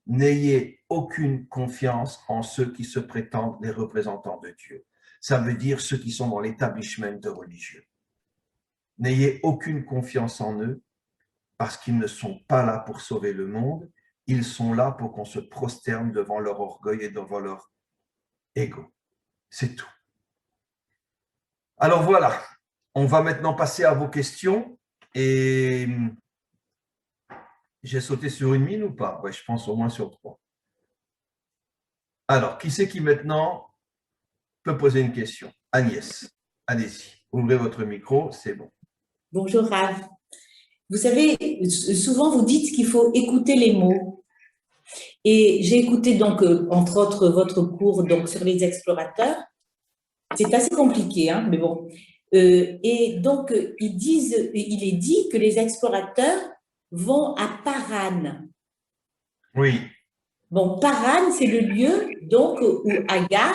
N'ayez aucune confiance en ceux qui se prétendent les représentants de Dieu. Ça veut dire ceux qui sont dans l'établissement religieux. N'ayez aucune confiance en eux parce qu'ils ne sont pas là pour sauver le monde. Ils sont là pour qu'on se prosterne devant leur orgueil et devant leur ego. C'est tout. Alors voilà, on va maintenant passer à vos questions. Et j'ai sauté sur une mine ou pas? Oui, je pense au moins sur 3. Alors, qui c'est qui maintenant peut poser une question? Agnès, allez-y. Ouvrez votre micro, c'est bon. Bonjour Rav. Vous savez, souvent vous dites qu'il faut écouter les mots. Et j'ai écouté donc, entre autres, votre cours donc, sur les explorateurs. C'est assez compliqué, hein, mais bon. Et donc, il est dit que les explorateurs vont à Paran. Oui. Bon, Paran, c'est le lieu donc où Agar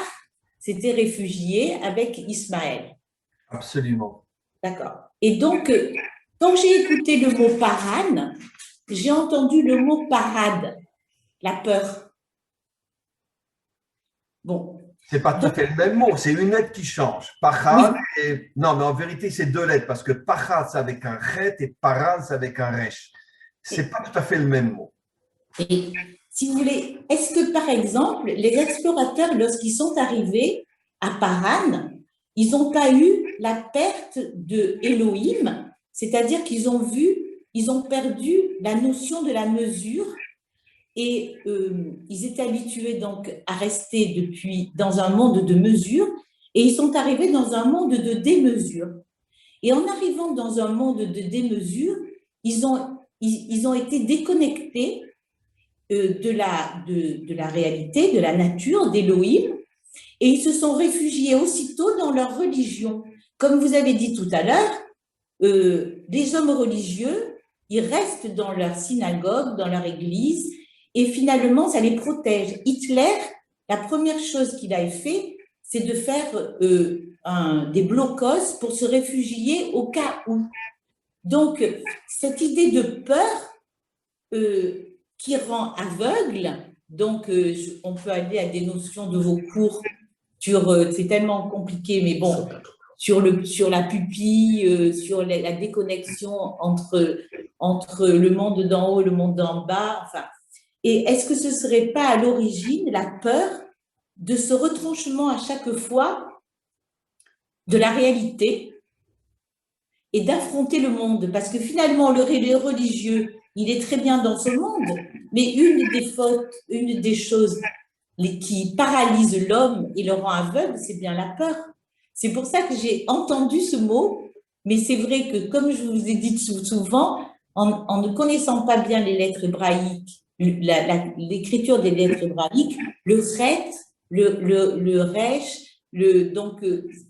s'était réfugiée avec Ismaël. Absolument. D'accord. Et donc, quand j'ai écouté le mot Paran, j'ai entendu le mot parade, la peur. Bon. C'est pas tout à fait le même mot, c'est une lettre qui change. Pachad, oui. Non, mais en vérité, c'est 2 lettres, parce que Pachad, c'est avec un chet et Paran, c'est avec un resh. C'est pas tout à fait le même mot. Et si vous voulez, est-ce que par exemple, les explorateurs, lorsqu'ils sont arrivés à Paran, ils n'ont pas eu la perte de Elohim, c'est-à-dire qu'ils ont vu, ils ont perdu la notion de la mesure et ils étaient habitués donc à rester depuis dans un monde de mesure et ils sont arrivés dans un monde de démesure. Et en arrivant dans un monde de démesure, ils ont été déconnectés de la réalité, de la nature, d'Élohim, et ils se sont réfugiés aussitôt dans leur religion. Comme vous avez dit tout à l'heure, les hommes religieux, ils restent dans leur synagogue, dans leur église, et finalement, ça les protège. Hitler, la première chose qu'il a fait, c'est de faire des blocos pour se réfugier au cas où. Donc, cette idée de peur qui rend aveugle, donc on peut aller à des notions de vos cours sur, c'est tellement compliqué, mais bon, sur la pupille, sur la déconnexion entre le monde d'en haut et le monde d'en bas, enfin. Et est-ce que ce ne serait pas à l'origine la peur de ce retranchement à chaque fois de la réalité et d'affronter le monde? Parce que finalement, le religieux, il est très bien dans ce monde, mais une des fautes, une des choses qui paralyse l'homme et le rend aveugle, c'est bien la peur. C'est pour ça que j'ai entendu ce mot, mais c'est vrai que, comme je vous ai dit souvent, en ne connaissant pas bien les lettres hébraïques, l'écriture des lettres hébraïques, le ret, le resh, donc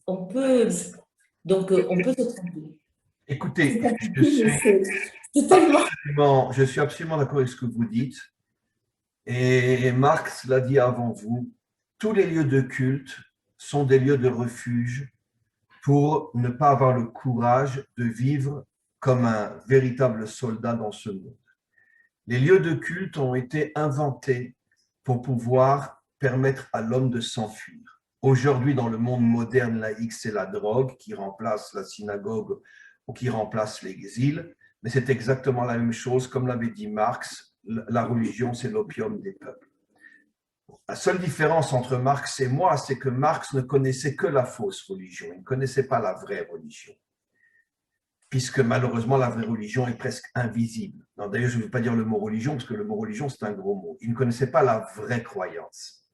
on peut se tromper. Écoutez, je suis absolument d'accord avec ce que vous dites. Et Marx l'a dit avant vous, tous les lieux de culte sont des lieux de refuge pour ne pas avoir le courage de vivre comme un véritable soldat dans ce monde. Les lieux de culte ont été inventés pour pouvoir permettre à l'homme de s'enfuir. Aujourd'hui, dans le monde moderne laïque, c'est la drogue qui remplace la synagogue ou qui remplace l'exil, mais c'est exactement la même chose, comme l'avait dit Marx, la religion, c'est l'opium des peuples. La seule différence entre Marx et moi, c'est que Marx ne connaissait que la fausse religion, il ne connaissait pas la vraie religion, puisque malheureusement, la vraie religion est presque invisible. D'ailleurs, je ne veux pas dire le mot religion, parce que le mot religion, c'est un gros mot. Il ne connaissait pas la vraie croyance.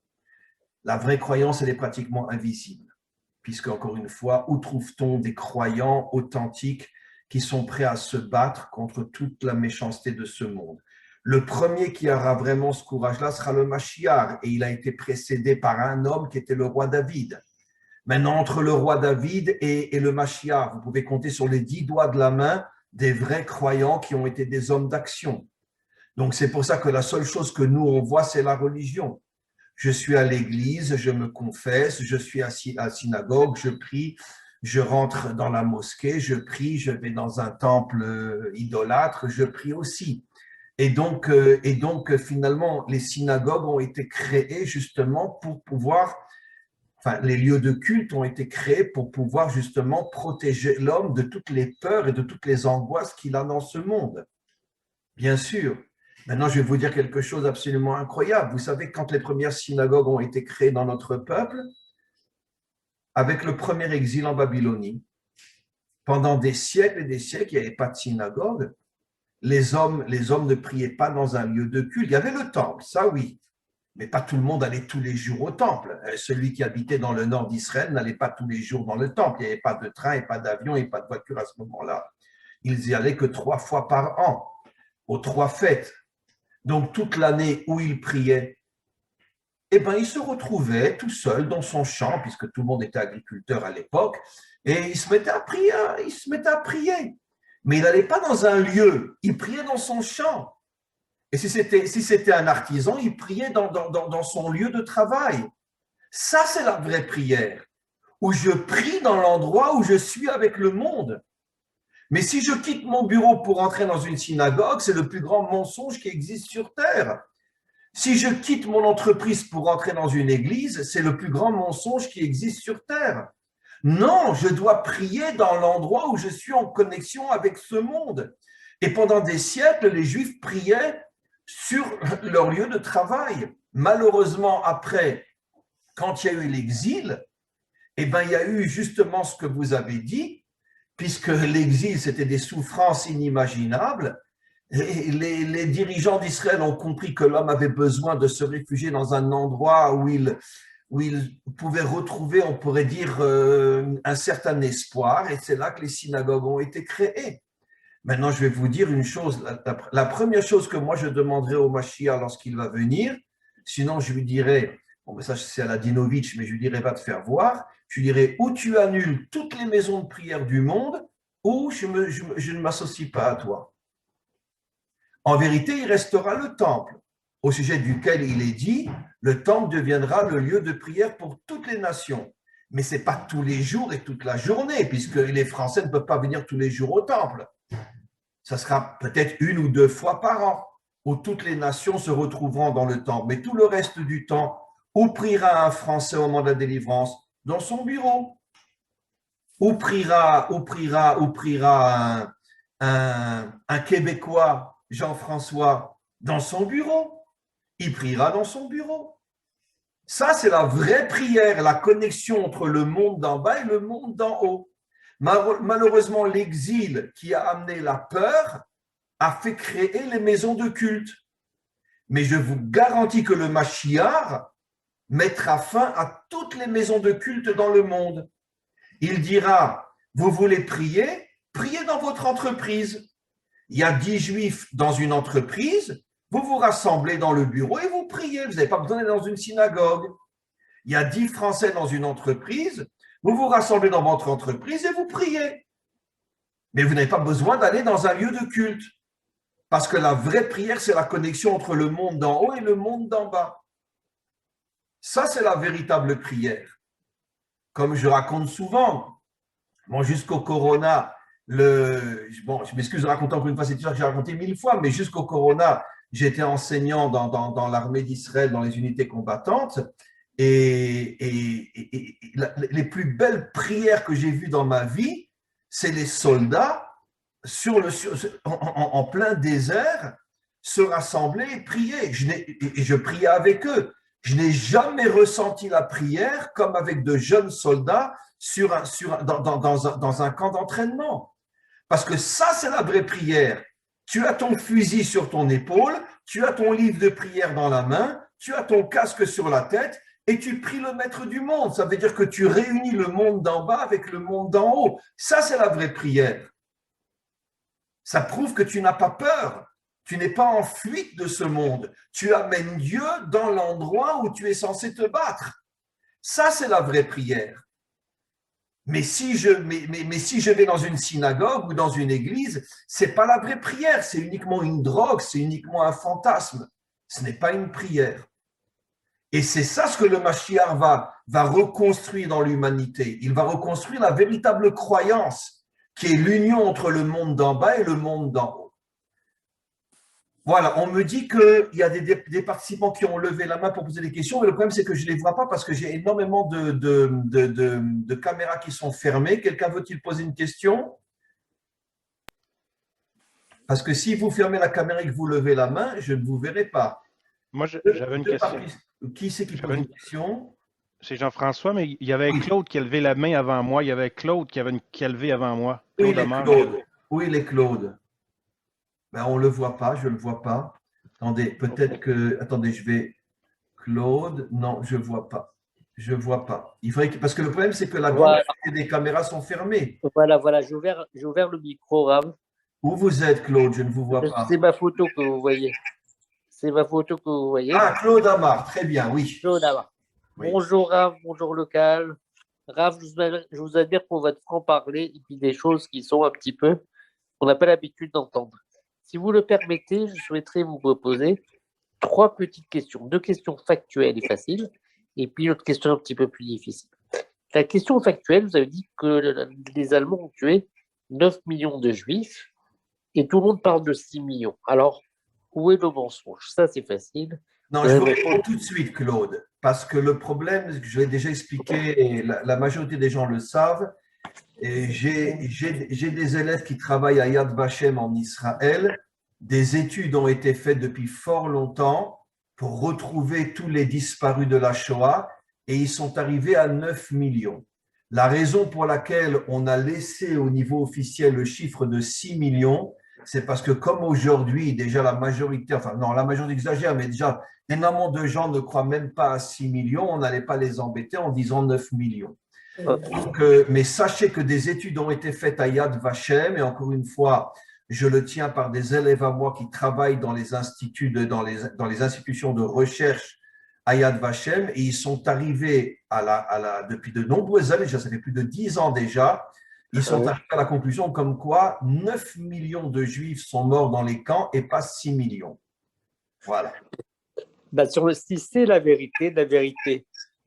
La vraie croyance, elle est pratiquement invisible, puisque, encore une fois, où trouve-t-on des croyants authentiques qui sont prêts à se battre contre toute la méchanceté de ce monde? Le premier qui aura vraiment ce courage-là sera le Mashiach, et il a été précédé par un homme qui était le roi David. Maintenant, entre le roi David et le Mashiach, vous pouvez compter sur les 10 doigts de la main des vrais croyants qui ont été des hommes d'action. Donc, c'est pour ça que la seule chose que nous, on voit, c'est la religion. Je suis à l'église, je me confesse, je suis à la synagogue, je prie, je rentre dans la mosquée, je prie, je vais dans un temple idolâtre, je prie aussi. Et donc, finalement, les synagogues ont été créées justement pour pouvoir, enfin, les lieux de culte ont été créés pour pouvoir justement protéger l'homme de toutes les peurs et de toutes les angoisses qu'il a dans ce monde. Bien sûr. Maintenant, je vais vous dire quelque chose d'absolument incroyable. Vous savez, quand les premières synagogues ont été créées dans notre peuple, avec le premier exil en Babylonie, pendant des siècles et des siècles, il n'y avait pas de synagogue. Les hommes ne priaient pas dans un lieu de culte. Il y avait le temple, ça oui, mais pas tout le monde allait tous les jours au temple. Celui qui habitait dans le nord d'Israël n'allait pas tous les jours dans le temple. Il n'y avait pas de train et pas d'avion et pas de voiture à ce moment-là. Ils y allaient que 3 fois par an, aux 3 fêtes. Donc, toute l'année où il priait, eh ben, il se retrouvait tout seul dans son champ, puisque tout le monde était agriculteur à l'époque, et il se mettait à prier. Mais il n'allait pas dans un lieu, il priait dans son champ. Et si c'était un artisan, il priait dans son lieu de travail. Ça, c'est la vraie prière, où je prie dans l'endroit où je suis avec le monde. Mais si je quitte mon bureau pour entrer dans une synagogue, c'est le plus grand mensonge qui existe sur Terre. Si je quitte mon entreprise pour entrer dans une église, c'est le plus grand mensonge qui existe sur Terre. Non, je dois prier dans l'endroit où je suis en connexion avec ce monde. Et pendant des siècles, les Juifs priaient sur leur lieu de travail. Malheureusement, après, quand il y a eu l'exil, eh ben, il y a eu justement ce que vous avez dit, puisque l'exil, c'était des souffrances inimaginables. Et les dirigeants d'Israël ont compris que l'homme avait besoin de se réfugier dans un endroit où il pouvait retrouver, on pourrait dire, un certain espoir. Et c'est là que les synagogues ont été créées. Maintenant, je vais vous dire une chose. La première chose que moi, je demanderai au Mashiach lorsqu'il va venir, sinon je lui dirai, bon, ça c'est à la Dinovitch, mais je lui dirai, va te faire voir, je lui dirai, ou tu annules toutes les maisons de prière du monde, ou je ne m'associe pas à toi. En vérité, il restera le temple, au sujet duquel il est dit, le temple deviendra le lieu de prière pour toutes les nations. Mais ce n'est pas tous les jours et toute la journée, puisque les Français ne peuvent pas venir tous les jours au temple. Ça sera peut-être 1 ou 2 fois par an, où toutes les nations se retrouveront dans le temple. Mais tout le reste du temps, où priera un Français au moment de la délivrance? Dans son bureau. Où priera un Québécois, Jean-François, dans son bureau? Il priera dans son bureau. Ça, c'est la vraie prière, la connexion entre le monde d'en bas et le monde d'en haut. Malheureusement, l'exil qui a amené la peur a fait créer les maisons de culte. Mais je vous garantis que le Mashiach mettra fin à toutes les maisons de culte dans le monde. Il dira, vous voulez prier? Priez dans votre entreprise. Il y a 10 juifs dans une entreprise, vous vous rassemblez dans le bureau et vous priez. Vous n'avez pas besoin d'aller dans une synagogue. Il y a 10 Français dans une entreprise, vous vous rassemblez dans votre entreprise et vous priez. Mais vous n'avez pas besoin d'aller dans un lieu de culte. Parce que la vraie prière, c'est la connexion entre le monde d'en haut et le monde d'en bas. Ça, c'est la véritable prière. Comme je raconte souvent, bon, jusqu'au Corona, je m'excuse de raconter encore une fois cette histoire que j'ai racontée 1000 fois, mais jusqu'au Corona, j'étais enseignant dans l'armée d'Israël, dans les unités combattantes, et les plus belles prières que j'ai vues dans ma vie, c'est les soldats en plein désert se rassembler et prier. Et je priais avec eux. Je n'ai jamais ressenti la prière comme avec de jeunes soldats dans un camp d'entraînement. Parce que ça, c'est la vraie prière. Tu as ton fusil sur ton épaule, tu as ton livre de prière dans la main, tu as ton casque sur la tête et tu pries le maître du monde. Ça veut dire que tu réunis le monde d'en bas avec le monde d'en haut. Ça, c'est la vraie prière. Ça prouve que tu n'as pas peur. Tu n'es pas en fuite de ce monde. Tu amènes Dieu dans l'endroit où tu es censé te battre. Ça, c'est la vraie prière. Mais si je vais dans une synagogue ou dans une église, ce n'est pas la vraie prière. C'est uniquement une drogue, c'est uniquement un fantasme. Ce n'est pas une prière. Et c'est ça ce que le Mashiach va reconstruire dans l'humanité. Il va reconstruire la véritable croyance, qui est l'union entre le monde d'en bas et le monde d'en haut. Voilà, on me dit qu'il y a des participants qui ont levé la main pour poser des questions, mais le problème c'est que je ne les vois pas parce que j'ai énormément de caméras qui sont fermées. Quelqu'un veut-il poser une question? Parce que si vous fermez la caméra et que vous levez la main, je ne vous verrai pas. Moi, j'avais une question. Qui c'est qui pose une question? C'est Jean-François, mais il y avait Claude qui a levé la main avant moi. Il y avait Claude qui a levé avant moi. Oui, Claude. Où il est Claude? Ben, on ne le voit pas, je ne le vois pas. Attendez, peut-être que… Attendez, je vais… Claude, non, je ne vois pas. Je ne vois pas. Il faudrait parce que le problème, c'est que la grande majorité des caméras sont fermées. Voilà, j'ai ouvert le micro, Rav. Où vous êtes, Claude? Je ne vous vois pas. C'est ma photo que vous voyez. C'est ma photo que vous voyez. Ah, Claude Amar, très bien, oui. Claude Amar. Oui. Bonjour, Rav, bonjour, local. Rav, je vous admire pour votre franc-parler et puis des choses qui sont un petit peu qu'on n'a pas l'habitude d'entendre. Si vous le permettez, je souhaiterais vous proposer 3 petites questions. 2 questions factuelles et faciles, et puis une autre question un petit peu plus difficile. La question factuelle, vous avez dit que les Allemands ont tué 9 millions de Juifs, et tout le monde parle de 6 millions. Alors, où est le mensonge? Ça, c'est facile. Non, je vous réponds tout de suite, Claude, parce que le problème, je l'ai déjà expliqué, et la majorité des gens le savent, et j'ai des élèves qui travaillent à Yad Vashem en Israël, des études ont été faites depuis fort longtemps pour retrouver tous les disparus de la Shoah et ils sont arrivés à 9 millions. La raison pour laquelle on a laissé au niveau officiel le chiffre de 6 millions, c'est parce que comme aujourd'hui, déjà la majorité, enfin non, la majorité exagère, mais déjà énormément de gens ne croient même pas à 6 millions, on n'allait pas les embêter en disant 9 millions. Donc, mais sachez que des études ont été faites à Yad Vashem, et encore une fois, je le tiens par des élèves à moi qui travaillent dans les instituts, dans les institutions de recherche à Yad Vashem, et ils sont arrivés depuis de nombreuses années, ça fait plus de 10 ans déjà, ils sont arrivés à la conclusion comme quoi 9 millions de Juifs sont morts dans les camps et pas 6 millions. Voilà. Ben, si c'est la vérité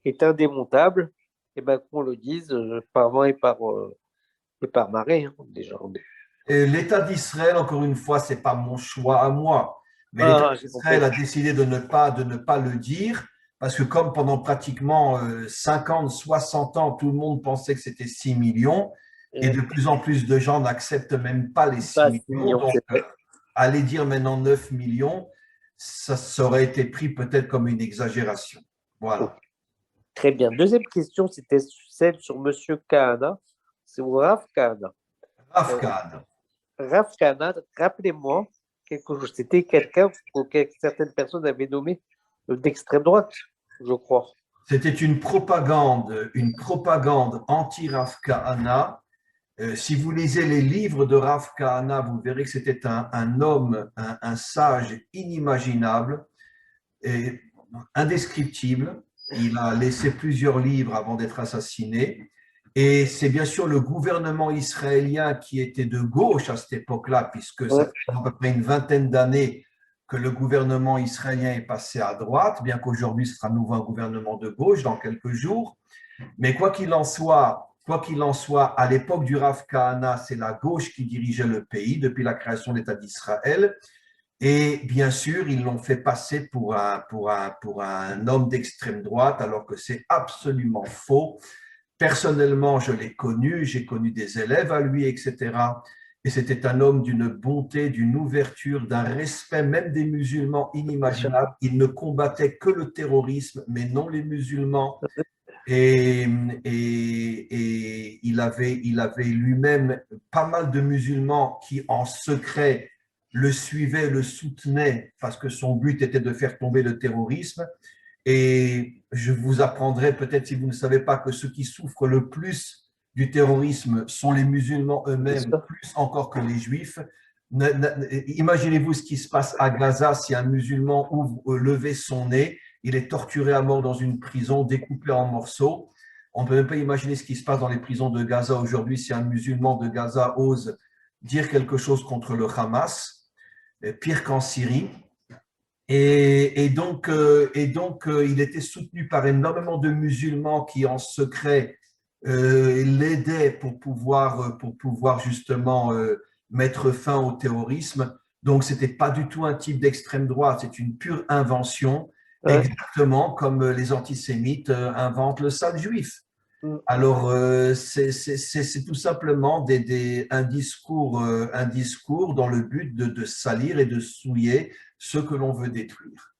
est indémontable, et ben, qu'on le dise par vent et par marée, hein, déjà. Et l'État d'Israël, encore une fois, ce n'est pas mon choix à moi, mais l'État d'Israël a décidé de ne pas le dire, parce que comme pendant pratiquement 50, 60 ans, tout le monde pensait que c'était 6 millions, et de plus en plus de gens n'acceptent même pas les 6 millions. Donc, aller dire maintenant 9 millions, ça aurait été pris peut-être comme une exagération. Voilà. Très bien. Deuxième question, c'était celle sur M. Kahana. C'est Rav Kahana. Rav Kahana. Rav Kahana, rappelez-moi quelque chose. C'était quelqu'un que certaines personnes avaient nommé d'extrême droite, je crois. C'était une propagande anti-Rav Kahana. Si vous lisez les livres de Rav Kahana, vous verrez que c'était un homme, un sage inimaginable, et indescriptible. Il a laissé plusieurs livres avant d'être assassiné. Et c'est bien sûr le gouvernement israélien qui était de gauche à cette époque-là, puisque ça fait à peu près une vingtaine d'années que le gouvernement israélien est passé à droite, bien qu'aujourd'hui ce sera à nouveau un gouvernement de gauche dans quelques jours. Mais quoi qu'il en soit, à l'époque du Rav Kahana, c'est la gauche qui dirigeait le pays depuis la création de l'État d'Israël. Et bien sûr, ils l'ont fait passer pour un homme d'extrême droite, alors que c'est absolument faux. Personnellement, je l'ai connu, j'ai connu des élèves à lui, etc. Et c'était un homme d'une bonté, d'une ouverture, d'un respect même des musulmans inimaginable. Il ne combattait que le terrorisme, mais non les musulmans. Et il avait lui-même pas mal de musulmans qui, en secret, le suivaient, le soutenaient, parce que son but était de faire tomber le terrorisme. Et je vous apprendrai peut-être, si vous ne savez pas, que ceux qui souffrent le plus du terrorisme sont les musulmans eux-mêmes, plus encore que les juifs. Imaginez-vous ce qui se passe à Gaza si un musulman levait son nez, il est torturé à mort dans une prison, découpé en morceaux. On ne peut même pas imaginer ce qui se passe dans les prisons de Gaza aujourd'hui si un musulman de Gaza ose dire quelque chose contre le Hamas, pire qu'en Syrie. Et donc, il était soutenu par énormément de musulmans qui, en secret, l'aidaient pour pouvoir justement mettre fin au terrorisme. Donc, ce n'était pas du tout un type d'extrême droite, c'est une pure invention, exactement comme les antisémites inventent le sale juif. Alors, c'est tout simplement un discours dans le but de salir et de souiller ce que l'on veut détruire.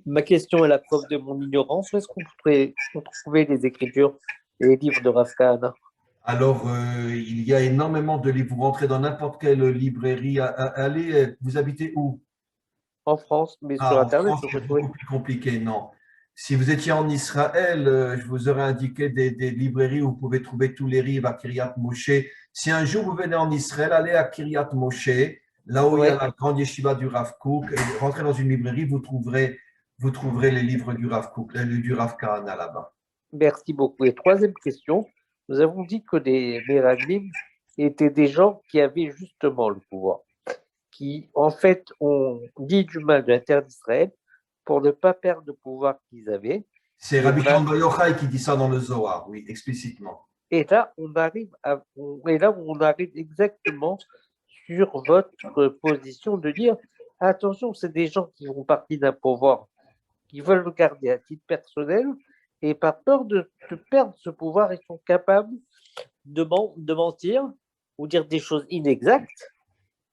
Ma question est la preuve de mon ignorance. Où est-ce qu'on pourrait trouver les écritures et les livres de Rav Kahana? Alors, il y a énormément de livres. Vous rentrez dans n'importe quelle librairie. Allez, vous habitez où? En France, mais sur Internet. C'est beaucoup plus compliqué, non. Si vous étiez en Israël, je vous aurais indiqué des librairies où vous pouvez trouver tous les livres à Kiryat Moshe. Si un jour vous venez en Israël, allez à Kiryat Moshe, là où il y a la grande yeshiva du Rav Kook, et rentrez dans une librairie, vous trouverez les livres du Rav Kook, du Rav Kahana là-bas. Merci beaucoup. Et troisième question, nous avons dit que les Meraglim étaient des gens qui avaient justement le pouvoir, qui en fait ont dit du mal de la terre d'Israël pour ne pas perdre le pouvoir qu'ils avaient. C'est Rabbi Shimon Bar Yochai qui dit ça dans le Zohar, oui, explicitement. Et là, on arrive exactement sur votre position de dire attention, c'est des gens qui font partie d'un pouvoir, qui veulent le garder à titre personnel, et par peur de perdre ce pouvoir, ils sont capables de mentir ou dire des choses inexactes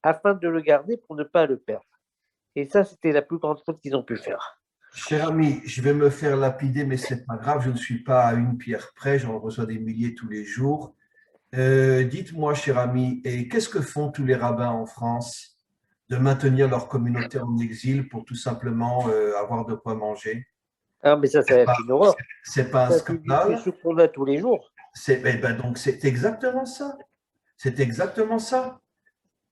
afin de le garder pour ne pas le perdre. Et ça, c'était la plus grande faute qu'ils ont pu faire. Cher ami, je vais me faire lapider, mais c'est pas grave, je ne suis pas à une pierre près, j'en reçois des milliers tous les jours. Dites-moi, cher ami, et qu'est-ce que font tous les rabbins en France de maintenir leur communauté en exil pour tout simplement avoir de quoi manger? Ah, mais ça, c'est une horreur. C'est pas un C'est scandale? ce qu'on a tous les jours. Donc c'est exactement ça. C'est exactement ça.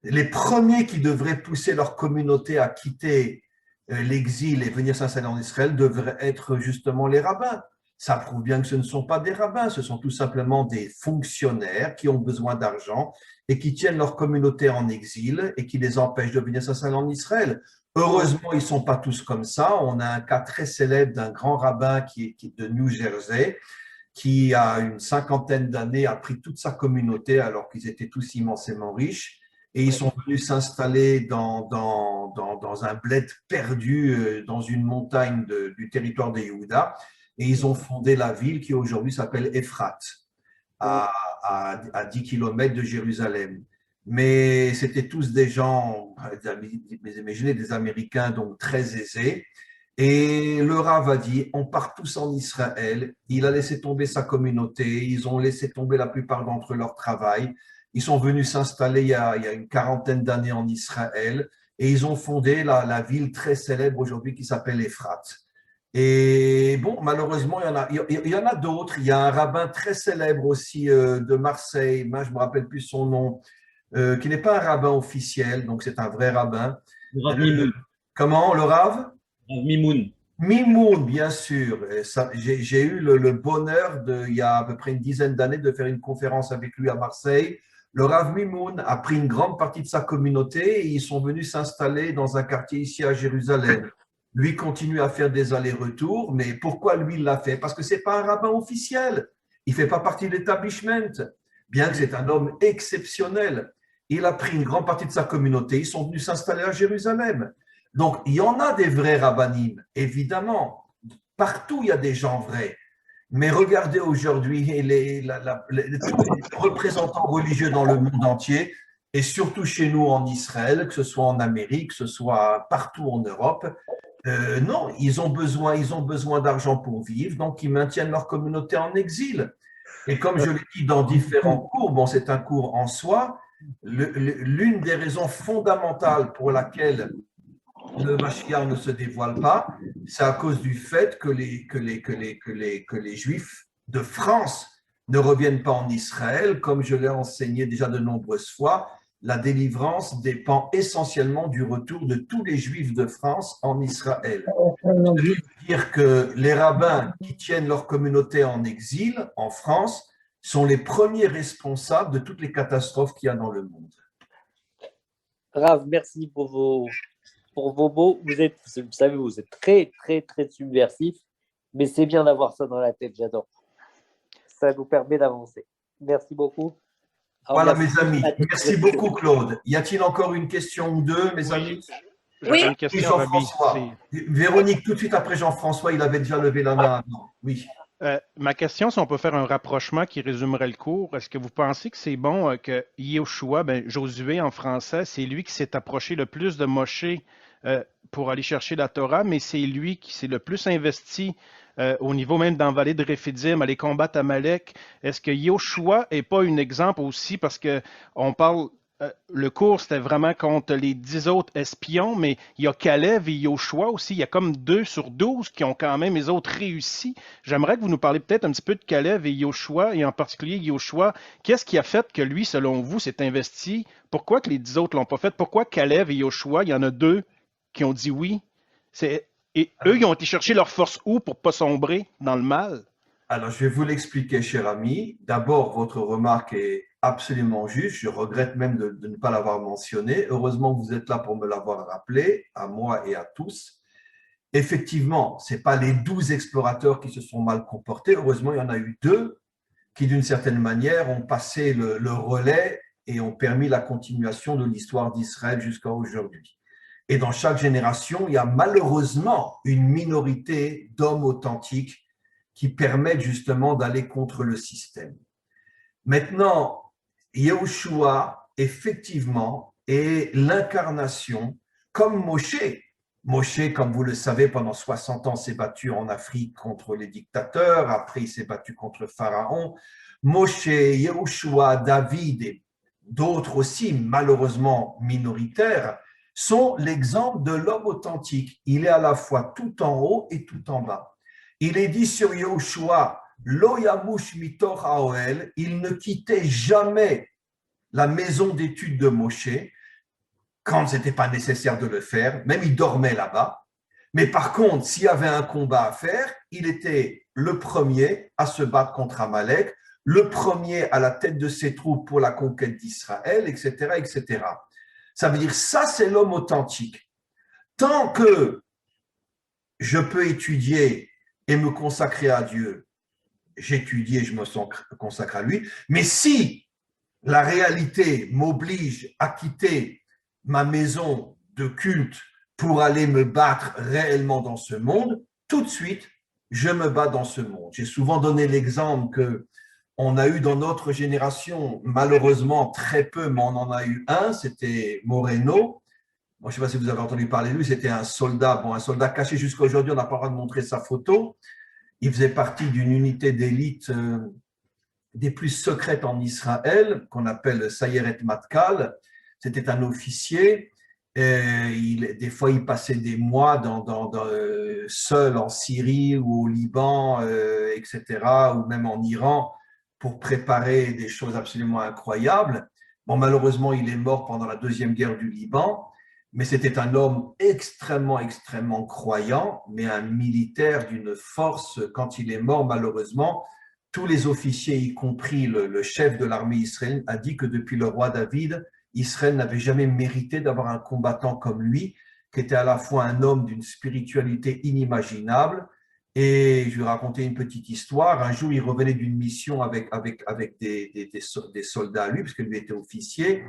Les premiers qui devraient pousser leur communauté à quitter l'exil et venir s'installer en Israël devraient être justement les rabbins. Ça prouve bien que ce ne sont pas des rabbins, ce sont tout simplement des fonctionnaires qui ont besoin d'argent et qui tiennent leur communauté en exil et qui les empêchent de venir s'installer en Israël. Heureusement, ils ne sont pas tous comme ça. On a un cas très célèbre d'un grand rabbin qui est de New Jersey, qui a une cinquantaine d'années a pris toute sa communauté alors qu'ils étaient tous immensément riches et ils sont venus s'installer dans un bled perdu dans une montagne du territoire des Yehuda et ils ont fondé la ville qui aujourd'hui s'appelle Ephrat, à 10 km de Jérusalem. Mais c'était tous des gens, imaginez des Américains donc très aisés. Et le Rav a dit, on part tous en Israël. Il a laissé tomber sa communauté. Ils ont laissé tomber la plupart d'entre eux leur travail. Ils sont venus s'installer il y a une quarantaine d'années en Israël et ils ont fondé la ville très célèbre aujourd'hui qui s'appelle Ephrat. Et bon, malheureusement, il y en a d'autres. Il y a un rabbin très célèbre aussi de Marseille, moi, je ne me rappelle plus son nom, qui n'est pas un rabbin officiel, donc c'est un vrai rabbin. Le Rav Mimoun. Comment, le Rav? Rav Mimoun. Mimoun, bien sûr. J'ai eu le bonheur, il y a à peu près une dizaine d'années, de faire une conférence avec lui à Marseille. Le Rav Mimoun a pris une grande partie de sa communauté et ils sont venus s'installer dans un quartier ici à Jérusalem. Lui continue à faire des allers-retours, mais pourquoi lui il l'a fait? Parce que ce n'est pas un rabbin officiel. Il ne fait pas partie de l'établissement, bien que c'est un homme exceptionnel. Il a pris une grande partie de sa communauté, ils sont venus s'installer à Jérusalem. Donc, il y en a des vrais rabbinim, évidemment. Partout, il y a des gens vrais. Mais regardez aujourd'hui tous les représentants religieux dans le monde entier, et surtout chez nous en Israël, que ce soit en Amérique, que ce soit partout en Europe, non, ils ont besoin d'argent pour vivre, donc ils maintiennent leur communauté en exil. Et comme je l'ai dit dans différents cours, bon, c'est un cours en soi, l'une des raisons fondamentales pour laquelle le Mashiach ne se dévoile pas, c'est à cause du fait que les Juifs de France ne reviennent pas en Israël. Comme je l'ai enseigné déjà de nombreuses fois, la délivrance dépend essentiellement du retour de tous les Juifs de France en Israël. Ça veut dire que les rabbins qui tiennent leur communauté en exil, en France, sont les premiers responsables de toutes les catastrophes qu'il y a dans le monde. Rav, merci pour vos mots. Vous savez, vous êtes très, très, très subversif, mais c'est bien d'avoir ça dans la tête, j'adore. Ça nous permet d'avancer. Merci beaucoup. Alors, voilà, mes amis. Merci beaucoup, Claude. Y a-t-il encore une question ou deux, mes amis? Oui. Une question, Jean-François. Véronique, tout de suite après Jean-François, il avait déjà levé la main. Oui. Ma question, si on peut faire un rapprochement qui résumerait le cours, est-ce que vous pensez que c'est bon que Yehoshua, Josué en français, c'est lui qui s'est approché le plus de Moshe pour aller chercher la Torah, mais c'est lui qui s'est le plus investi au niveau même dans la vallée de Réphidim, aller combattre Amalek. Est-ce que Yehoshua n'est pas un exemple aussi, parce qu'on parle... le cours, c'était vraiment contre les 10 autres espions, mais il y a Caleb et Yoshua aussi. Il y a comme 2 sur 12 qui ont quand même les autres réussi. J'aimerais que vous nous parliez peut-être un petit peu de Caleb et Yoshua, et en particulier Yoshua. Qu'est-ce qui a fait que lui, selon vous, s'est investi? Pourquoi que les 10 autres ne l'ont pas fait? Pourquoi Caleb et Yoshua, il y en a 2 qui ont dit oui? Et eux, ils ont été chercher leur force où pour ne pas sombrer dans le mal? Alors, je vais vous l'expliquer, cher ami. D'abord, votre remarque est absolument juste. Je regrette même de ne pas l'avoir mentionné. Heureusement que vous êtes là pour me l'avoir rappelé, à moi et à tous. Effectivement, ce n'est pas les 12 explorateurs qui se sont mal comportés. Heureusement, il y en a eu 2 qui, d'une certaine manière, ont passé le relais et ont permis la continuation de l'histoire d'Israël jusqu'à aujourd'hui. Et dans chaque génération, il y a malheureusement une minorité d'hommes authentiques qui permettent justement d'aller contre le système. Maintenant, Yehoshua, effectivement, est l'incarnation, comme Moshe. Moshe, comme vous le savez, pendant 60 ans s'est battu en Afrique contre les dictateurs, après il s'est battu contre Pharaon. Moshe, Yehoshua, David et d'autres aussi, malheureusement minoritaires, sont l'exemple de l'homme authentique. Il est à la fois tout en haut et tout en bas. Il est dit sur Yehoshua, Lo yamush mitor haoel, il ne quittait jamais la maison d'études de Moshe, quand ce n'était pas nécessaire de le faire, même il dormait là-bas. Mais par contre, s'il y avait un combat à faire, il était le premier à se battre contre Amalek, le premier à la tête de ses troupes pour la conquête d'Israël, etc., etc. Ça veut dire, ça c'est l'homme authentique. Tant que je peux étudier et me consacrer à Dieu, j'étudie et je me consacre à lui. Mais si la réalité m'oblige à quitter ma maison de culte pour aller me battre réellement dans ce monde, tout de suite, je me bats dans ce monde. J'ai souvent donné l'exemple que on a eu dans notre génération, malheureusement très peu, mais on en a eu un, c'était Moreno. Moi, je ne sais pas si vous avez entendu parler de lui, c'était un soldat, un soldat caché jusqu'à aujourd'hui, on n'a pas le droit de montrer sa photo. Il faisait partie d'une unité d'élite des plus secrètes en Israël, qu'on appelle Sayeret Matkal. C'était un officier. Des fois, il passait des mois seul en Syrie ou au Liban, etc., ou même en Iran, pour préparer des choses absolument incroyables. Bon, malheureusement, il est mort pendant la deuxième guerre du Liban, mais c'était un homme extrêmement, extrêmement croyant, mais un militaire d'une force. Quand il est mort, malheureusement, tous les officiers, y compris le chef de l'armée israélienne, a dit que depuis le roi David, Israël n'avait jamais mérité d'avoir un combattant comme lui, qui était à la fois un homme d'une spiritualité inimaginable. Et je vais raconter une petite histoire. Un jour, il revenait d'une mission avec des soldats à lui, parce que lui était officier.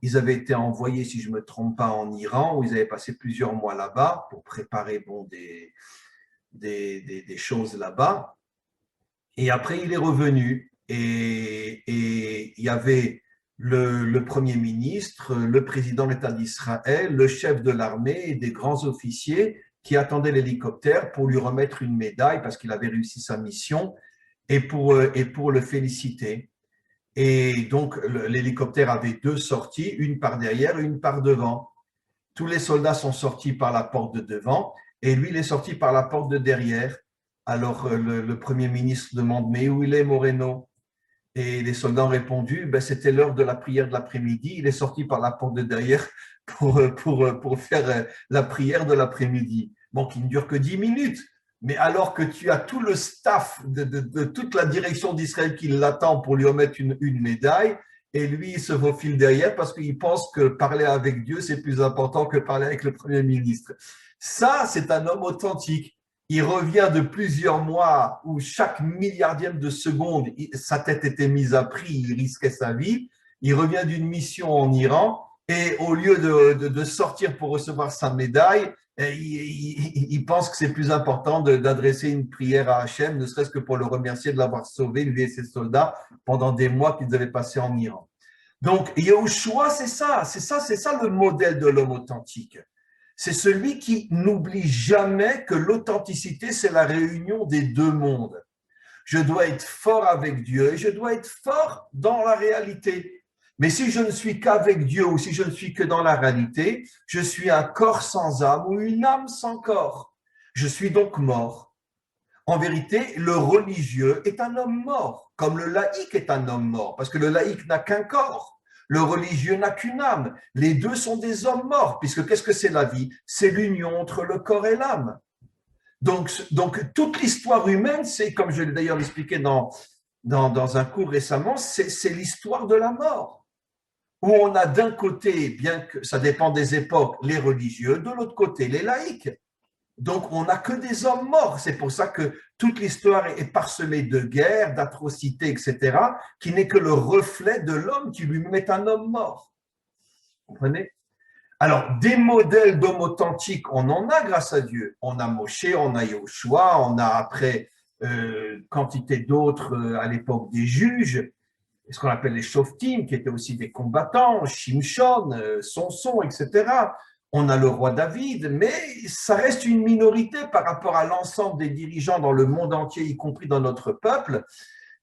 Ils avaient été envoyés, si je ne me trompe pas, en Iran, où ils avaient passé plusieurs mois là-bas pour préparer des choses là-bas. Et après, il est revenu et il y avait le Premier ministre, le président de l'État d'Israël, le chef de l'armée et des grands officiers qui attendaient l'hélicoptère pour lui remettre une médaille parce qu'il avait réussi sa mission et pour le féliciter. Et donc, l'hélicoptère avait deux sorties, une par derrière et une par devant. Tous les soldats sont sortis par la porte de devant et lui, il est sorti par la porte de derrière. Alors, le Premier ministre demande « Mais où il est, Moreno ?» Et les soldats ont répondu « C'était l'heure de la prière de l'après-midi. Il est sorti par la porte de derrière pour faire la prière de l'après-midi. » Bon, qui ne dure que 10 minutes. Mais alors que tu as tout le staff de toute la direction d'Israël qui l'attend pour lui remettre une médaille, et lui, il se faufile derrière parce qu'il pense que parler avec Dieu, c'est plus important que parler avec le Premier ministre. Ça, c'est un homme authentique. Il revient de plusieurs mois où chaque milliardième de seconde, sa tête était mise à prix, il risquait sa vie. Il revient d'une mission en Iran et au lieu de sortir pour recevoir sa médaille, il pense que c'est plus important d'adresser une prière à Hachem, ne serait-ce que pour le remercier de l'avoir sauvé, lui et ses soldats, pendant des mois qu'ils avaient passés en Iran. Donc, Yehoshua, c'est ça le modèle de l'homme authentique. C'est celui qui n'oublie jamais que l'authenticité, c'est la réunion des deux mondes. Je dois être fort avec Dieu et je dois être fort dans la réalité. Mais si je ne suis qu'avec Dieu ou si je ne suis que dans la réalité, je suis un corps sans âme ou une âme sans corps. Je suis donc mort. En vérité, le religieux est un homme mort, comme le laïc est un homme mort, parce que le laïc n'a qu'un corps. Le religieux n'a qu'une âme. Les deux sont des hommes morts, puisque qu'est-ce que c'est la vie? C'est l'union entre le corps et l'âme. Donc toute l'histoire humaine, c'est, comme je l'ai d'ailleurs expliqué dans un cours récemment, c'est l'histoire de la mort, où on a d'un côté, bien que ça dépend des époques, les religieux, de l'autre côté, les laïcs. Donc, on n'a que des hommes morts. C'est pour ça que toute l'histoire est parsemée de guerres, d'atrocités, etc., qui n'est que le reflet de l'homme qui lui-même est un homme mort. Vous comprenez? Alors, des modèles d'hommes authentiques, on en a grâce à Dieu. On a Moshe, on a Yehoshua, on a après quantité d'autres à l'époque des juges. ce qu'on appelle les Shoftim, qui étaient aussi des combattants, Shimshon, Samson, etc. On a le roi David, mais ça reste une minorité par rapport à l'ensemble des dirigeants dans le monde entier, y compris dans notre peuple,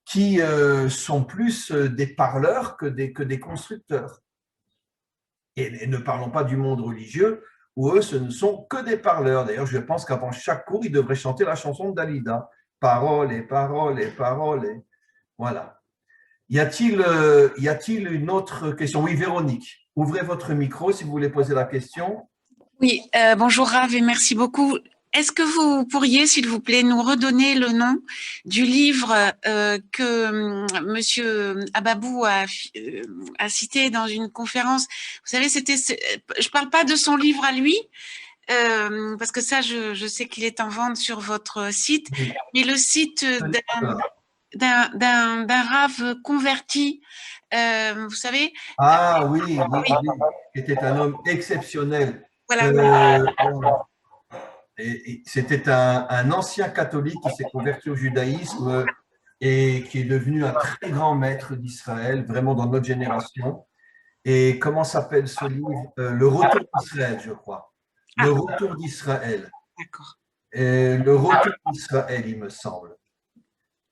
qui sont plus des parleurs que des constructeurs. Et ne parlons pas du monde religieux, où eux, ce ne sont que des parleurs. D'ailleurs, je pense qu'avant chaque cours, ils devraient chanter la chanson de Dalida. Paroles et paroles et paroles. Et... Voilà. Y a-t-il une autre question? Oui, Véronique, ouvrez votre micro si vous voulez poser la question. Oui, bonjour Rav et merci beaucoup. Est-ce que vous pourriez, s'il vous plaît, nous redonner le nom du livre que Monsieur Ababou a cité dans une conférence? Vous savez, je parle pas de son livre à lui, parce que ça, je sais qu'il est en vente sur votre site, mais le site d'un Rav converti, vous savez. Ah oui, c'était un homme exceptionnel. Voilà. C'était un ancien catholique qui s'est converti au judaïsme et qui est devenu un très grand maître d'Israël, vraiment dans notre génération. Et comment s'appelle ce livre? Le Retour d'Israël, je crois. Le Retour d'Israël. D'accord. Le Retour d'Israël, il me semble.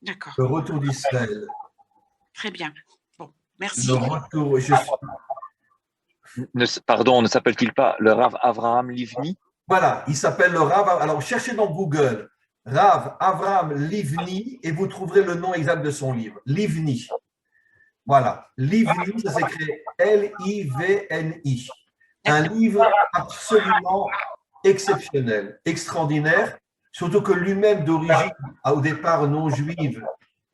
D'accord. Le Retour d'Israël. Très bien. Bon, merci. Le Retour, Pardon, ne s'appelle-t-il pas le Rav Avraham Livni? Voilà, il s'appelle le Rav. Alors, cherchez dans Google Rav Avraham Livni et vous trouverez le nom exact de son livre. Livni. Voilà. Livni, ça s'écrit L-I-V-N-I. Un livre absolument exceptionnel, extraordinaire, surtout que lui-même d'origine, au départ non juive,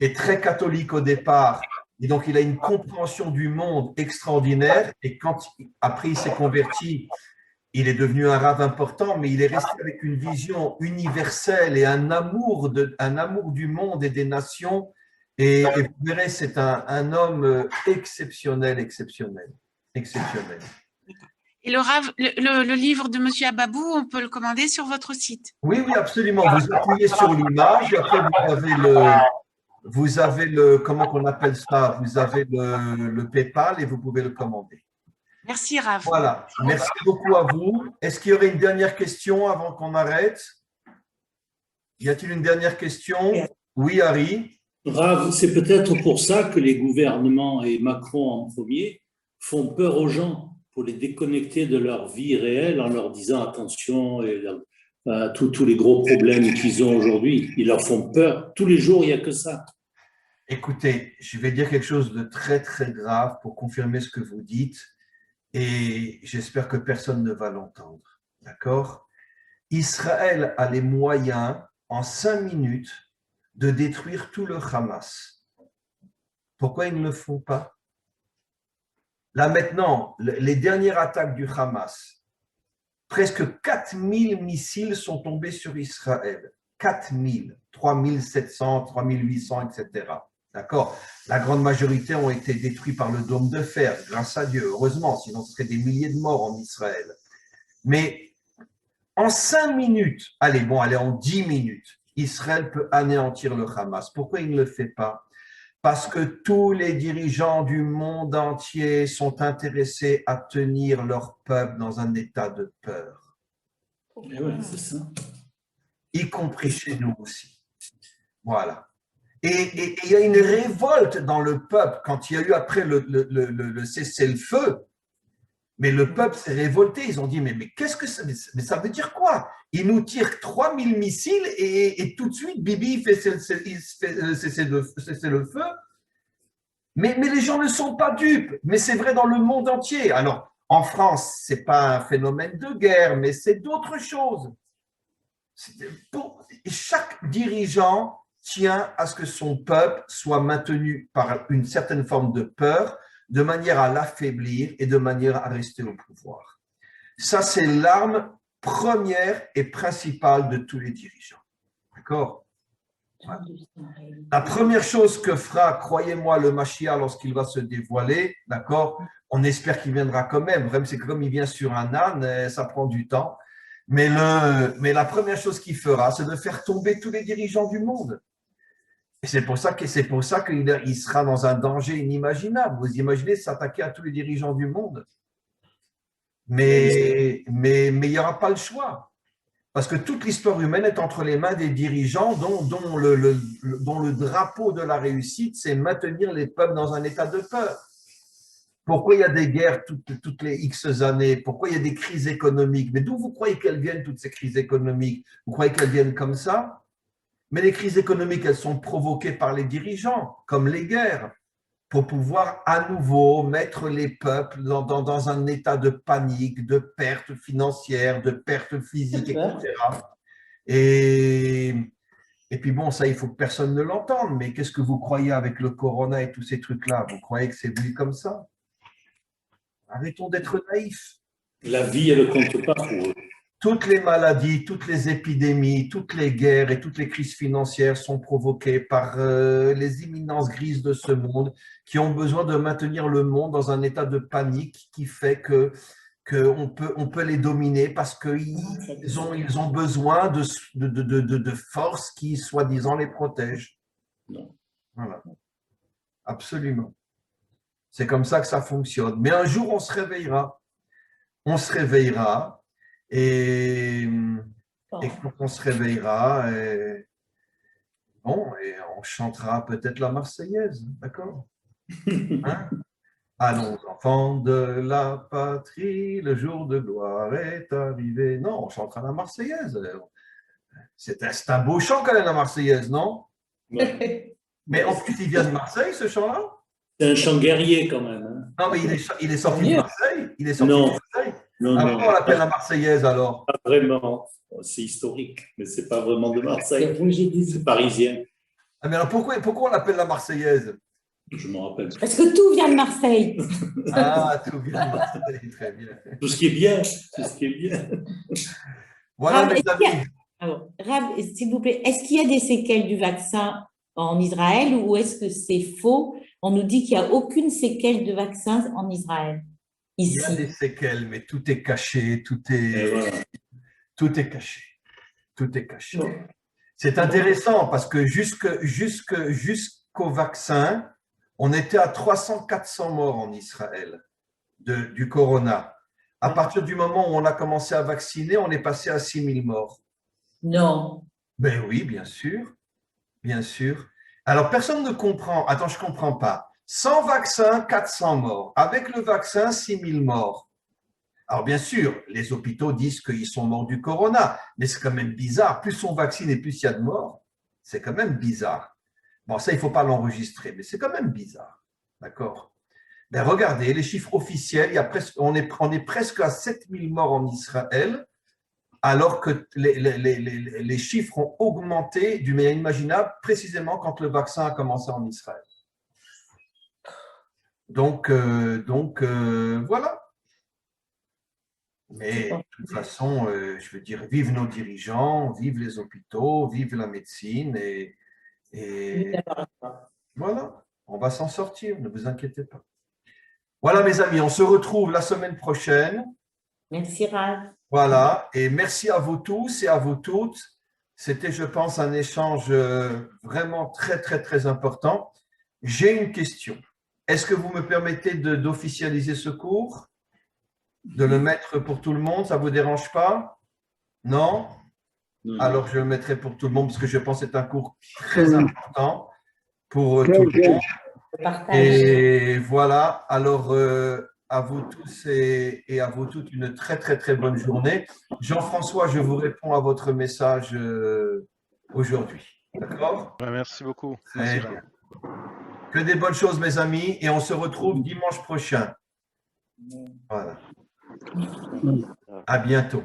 est très catholique au départ. Et donc, il a une compréhension du monde extraordinaire. Et quand après il s'est converti, il est devenu un rave important, mais il est resté avec une vision universelle et un amour du monde et des nations. Et vous verrez, c'est un homme exceptionnel. Et le livre de Monsieur Ababou, on peut le commander sur votre site? Oui, absolument. Vous appuyez sur l'image, et après vous avez le, comment qu'on appelle ça? Vous avez le PayPal et vous pouvez le commander. Merci, Rav. Voilà, merci beaucoup à vous. Est-ce qu'il y aurait une dernière question avant qu'on arrête? Y a-t-il une dernière question? Oui, Harry. Rav, c'est peut-être pour ça que les gouvernements, et Macron en premier, font peur aux gens pour les déconnecter de leur vie réelle en leur disant attention, tous les gros problèmes qu'ils ont aujourd'hui. Ils leur font peur. Tous les jours, il n'y a que ça. Écoutez, je vais dire quelque chose de très, très grave pour confirmer ce que vous dites. Et j'espère que personne ne va l'entendre, d'accord? Israël a les moyens, en 5 minutes, de détruire tout le Hamas. Pourquoi ils ne le font pas? Là maintenant, les dernières attaques du Hamas, presque 4000 missiles sont tombés sur Israël. 4000, 3700, 3800, etc. D'accord? La grande majorité ont été détruits par le dôme de fer, grâce à Dieu, heureusement, sinon ce serait des milliers de morts en Israël. Mais en 5 minutes, en 10 minutes, Israël peut anéantir le Hamas. Pourquoi il ne le fait pas? Parce que tous les dirigeants du monde entier sont intéressés à tenir leur peuple dans un état de peur. Et ouais, c'est ça. Y compris chez nous aussi. Voilà. Et il y a une révolte dans le peuple quand il y a eu après le cessez-le-feu. Mais le peuple s'est révolté. Ils ont dit, mais qu'est-ce que ça, mais ça veut dire quoi? Ils nous tirent 3000 missiles et tout de suite, Bibi fait cesser le feu. Mais les gens ne sont pas dupes. Mais c'est vrai dans le monde entier. Alors, en France, ce n'est pas un phénomène de guerre, mais c'est d'autres choses. Chaque dirigeant tient à ce que son peuple soit maintenu par une certaine forme de peur, de manière à l'affaiblir et de manière à rester au pouvoir. Ça, c'est l'arme première et principale de tous les dirigeants. D'accord? Voilà. La première chose que fera, croyez-moi, le Mashiach lorsqu'il va se dévoiler, d'accord? On espère qu'il viendra quand même. Le problème, c'est que comme il vient sur un âne, ça prend du temps. Mais la première chose qu'il fera, c'est de faire tomber tous les dirigeants du monde. Et c'est pour ça qu'il sera dans un danger inimaginable. Vous imaginez s'attaquer à tous les dirigeants du monde. Mais il n'y aura pas le choix. Parce que toute l'histoire humaine est entre les mains des dirigeants dont le drapeau de la réussite, c'est maintenir les peuples dans un état de peur. Pourquoi il y a des guerres toutes les X années? Pourquoi il y a des crises économiques? Mais d'où vous croyez qu'elles viennent, toutes ces crises économiques? Vous croyez qu'elles viennent comme ça? Mais les crises économiques, elles sont provoquées par les dirigeants, comme les guerres, pour pouvoir à nouveau mettre les peuples dans un état de panique, de perte financière, de perte physique, etc. Et puis bon, ça, il faut que personne ne l'entende, mais qu'est-ce que vous croyez avec le corona et tous ces trucs-là? Vous croyez que c'est venu comme ça? Arrêtons d'être naïfs. La vie, elle ne compte pas pour eux. Toutes les maladies, toutes les épidémies, toutes les guerres et toutes les crises financières sont provoquées par les imminences grises de ce monde qui ont besoin de maintenir le monde dans un état de panique qui fait qu'on peut les dominer parce qu'ils ont besoin de forces qui, soi-disant, les protègent. Voilà. Absolument. C'est comme ça que ça fonctionne. Mais un jour, on se réveillera. On se réveillera. Et quand on se réveillera, et on chantera peut-être la Marseillaise, d'accord? Hein? Allons, enfants de la patrie, le jour de gloire est arrivé. Non, on chantera la Marseillaise. C'est un beau chant quand même, la Marseillaise, non? Mais en plus, il vient de Marseille, ce chant-là? C'est un chant guerrier quand même. Hein. Non, mais il est sorti de Marseille. Il est sorti de Marseille. Non, pourquoi on l'appelle la Marseillaise alors? Pas vraiment. C'est historique, mais ce n'est pas vraiment de Marseille. C'est parisien. Ah, mais alors pourquoi on l'appelle la Marseillaise? Je ne me rappelle pas. Parce que tout vient de Marseille. Ah, tout vient de Marseille, très bien. Tout ce qui est bien, tout ce qui est bien. Voilà, Rav, mes amis. Rav, s'il vous plaît, est-ce qu'il y a des séquelles du vaccin en Israël ou est-ce que c'est faux? On nous dit qu'il n'y a aucune séquelle de vaccin en Israël. Ici. Il y a des séquelles, mais tout est caché, tout est caché. Tout est caché. C'est intéressant parce que jusqu'au vaccin, on était à 300-400 morts en Israël du corona. À partir du moment où on a commencé à vacciner, on est passé à 6000 morts. Non. Ben oui, bien sûr. Bien sûr. Alors, personne ne comprend. Attends, je ne comprends pas. Sans vaccin, 400 morts. Avec le vaccin, 6000 morts. Alors, bien sûr, les hôpitaux disent qu'ils sont morts du corona, mais c'est quand même bizarre. Plus on vaccine et plus il y a de morts, c'est quand même bizarre. Bon, ça, il ne faut pas l'enregistrer, mais c'est quand même bizarre. D'accord? Ben, regardez, les chiffres officiels, on est presque à 7000 morts en Israël, alors que les chiffres ont augmenté d'une manière inimaginable, précisément quand le vaccin a commencé en Israël. Donc voilà. Mais de toute façon, je veux dire, vive nos dirigeants, vive les hôpitaux, vive la médecine et voilà, on va s'en sortir, ne vous inquiétez pas. Voilà mes amis, on se retrouve la semaine prochaine. Merci Rav. Voilà, et merci à vous tous et à vous toutes. C'était, je pense, un échange vraiment très, très, très important. J'ai une question. Est-ce que vous me permettez d'officialiser ce cours? De le mettre pour tout le monde? Ça ne vous dérange pas? Non? Alors, je le mettrai pour tout le monde parce que je pense que c'est un cours très important pour tout le monde. Et voilà, alors à vous tous et à vous toutes une très très très bonne journée. Jean-François, je vous réponds à votre message aujourd'hui. D'accord? Merci beaucoup. Très bien. Que des bonnes choses mes amis et on se retrouve dimanche prochain. Voilà. À bientôt.